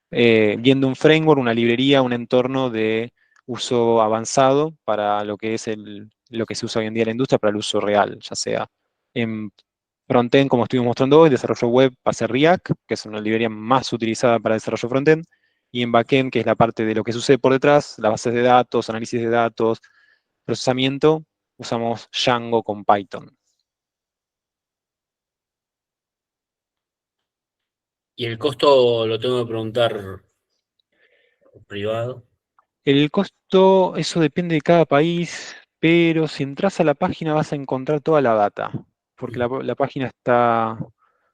viendo un framework, una librería, un entorno de uso avanzado para lo que es lo que se usa hoy en día en la industria para el uso real, ya sea en frontend, como estuvimos mostrando hoy, desarrollo web va a ser React, que es una librería más utilizada para desarrollo frontend, y en backend, que es la parte de lo que sucede por detrás, las bases de datos, análisis de datos, procesamiento, usamos Django con Python.
¿Y el costo lo tengo que preguntar privado?
El costo, eso depende de cada país, pero si entras a la página vas a encontrar toda la data, porque la página está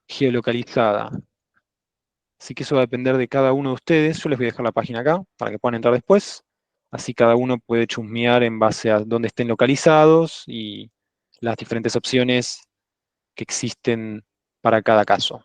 geolocalizada. Así que eso va a depender de cada uno de ustedes. Yo les voy a dejar la página acá para que puedan entrar después. Así cada uno puede chusmear en base a dónde estén localizados y las diferentes opciones que existen para cada caso.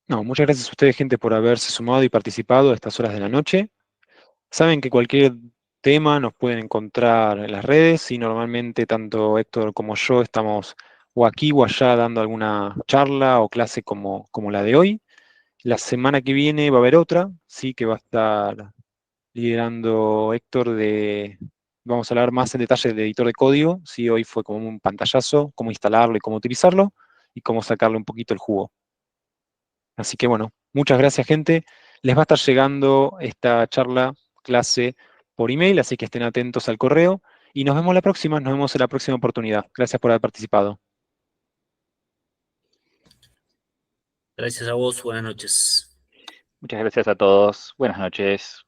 No, muchas gracias a ustedes, gente, por haberse sumado y participado a estas horas de la noche. Saben que cualquier tema nos pueden encontrar en las redes y normalmente tanto Héctor como yo estamos o aquí o allá dando alguna charla o clase como la de hoy. La semana que viene va a haber otra, sí, que va a estar liderando Héctor vamos a hablar más en detalle del editor de código, sí, hoy fue como un pantallazo, cómo instalarlo y cómo utilizarlo y cómo sacarle un poquito el jugo. Así que bueno, muchas gracias, gente. Les va a estar llegando esta charla, clase por email, así que estén atentos al correo. Y nos vemos nos vemos en la próxima oportunidad. Gracias por haber participado.
Gracias a vos, buenas noches.
Muchas gracias a todos. Buenas noches.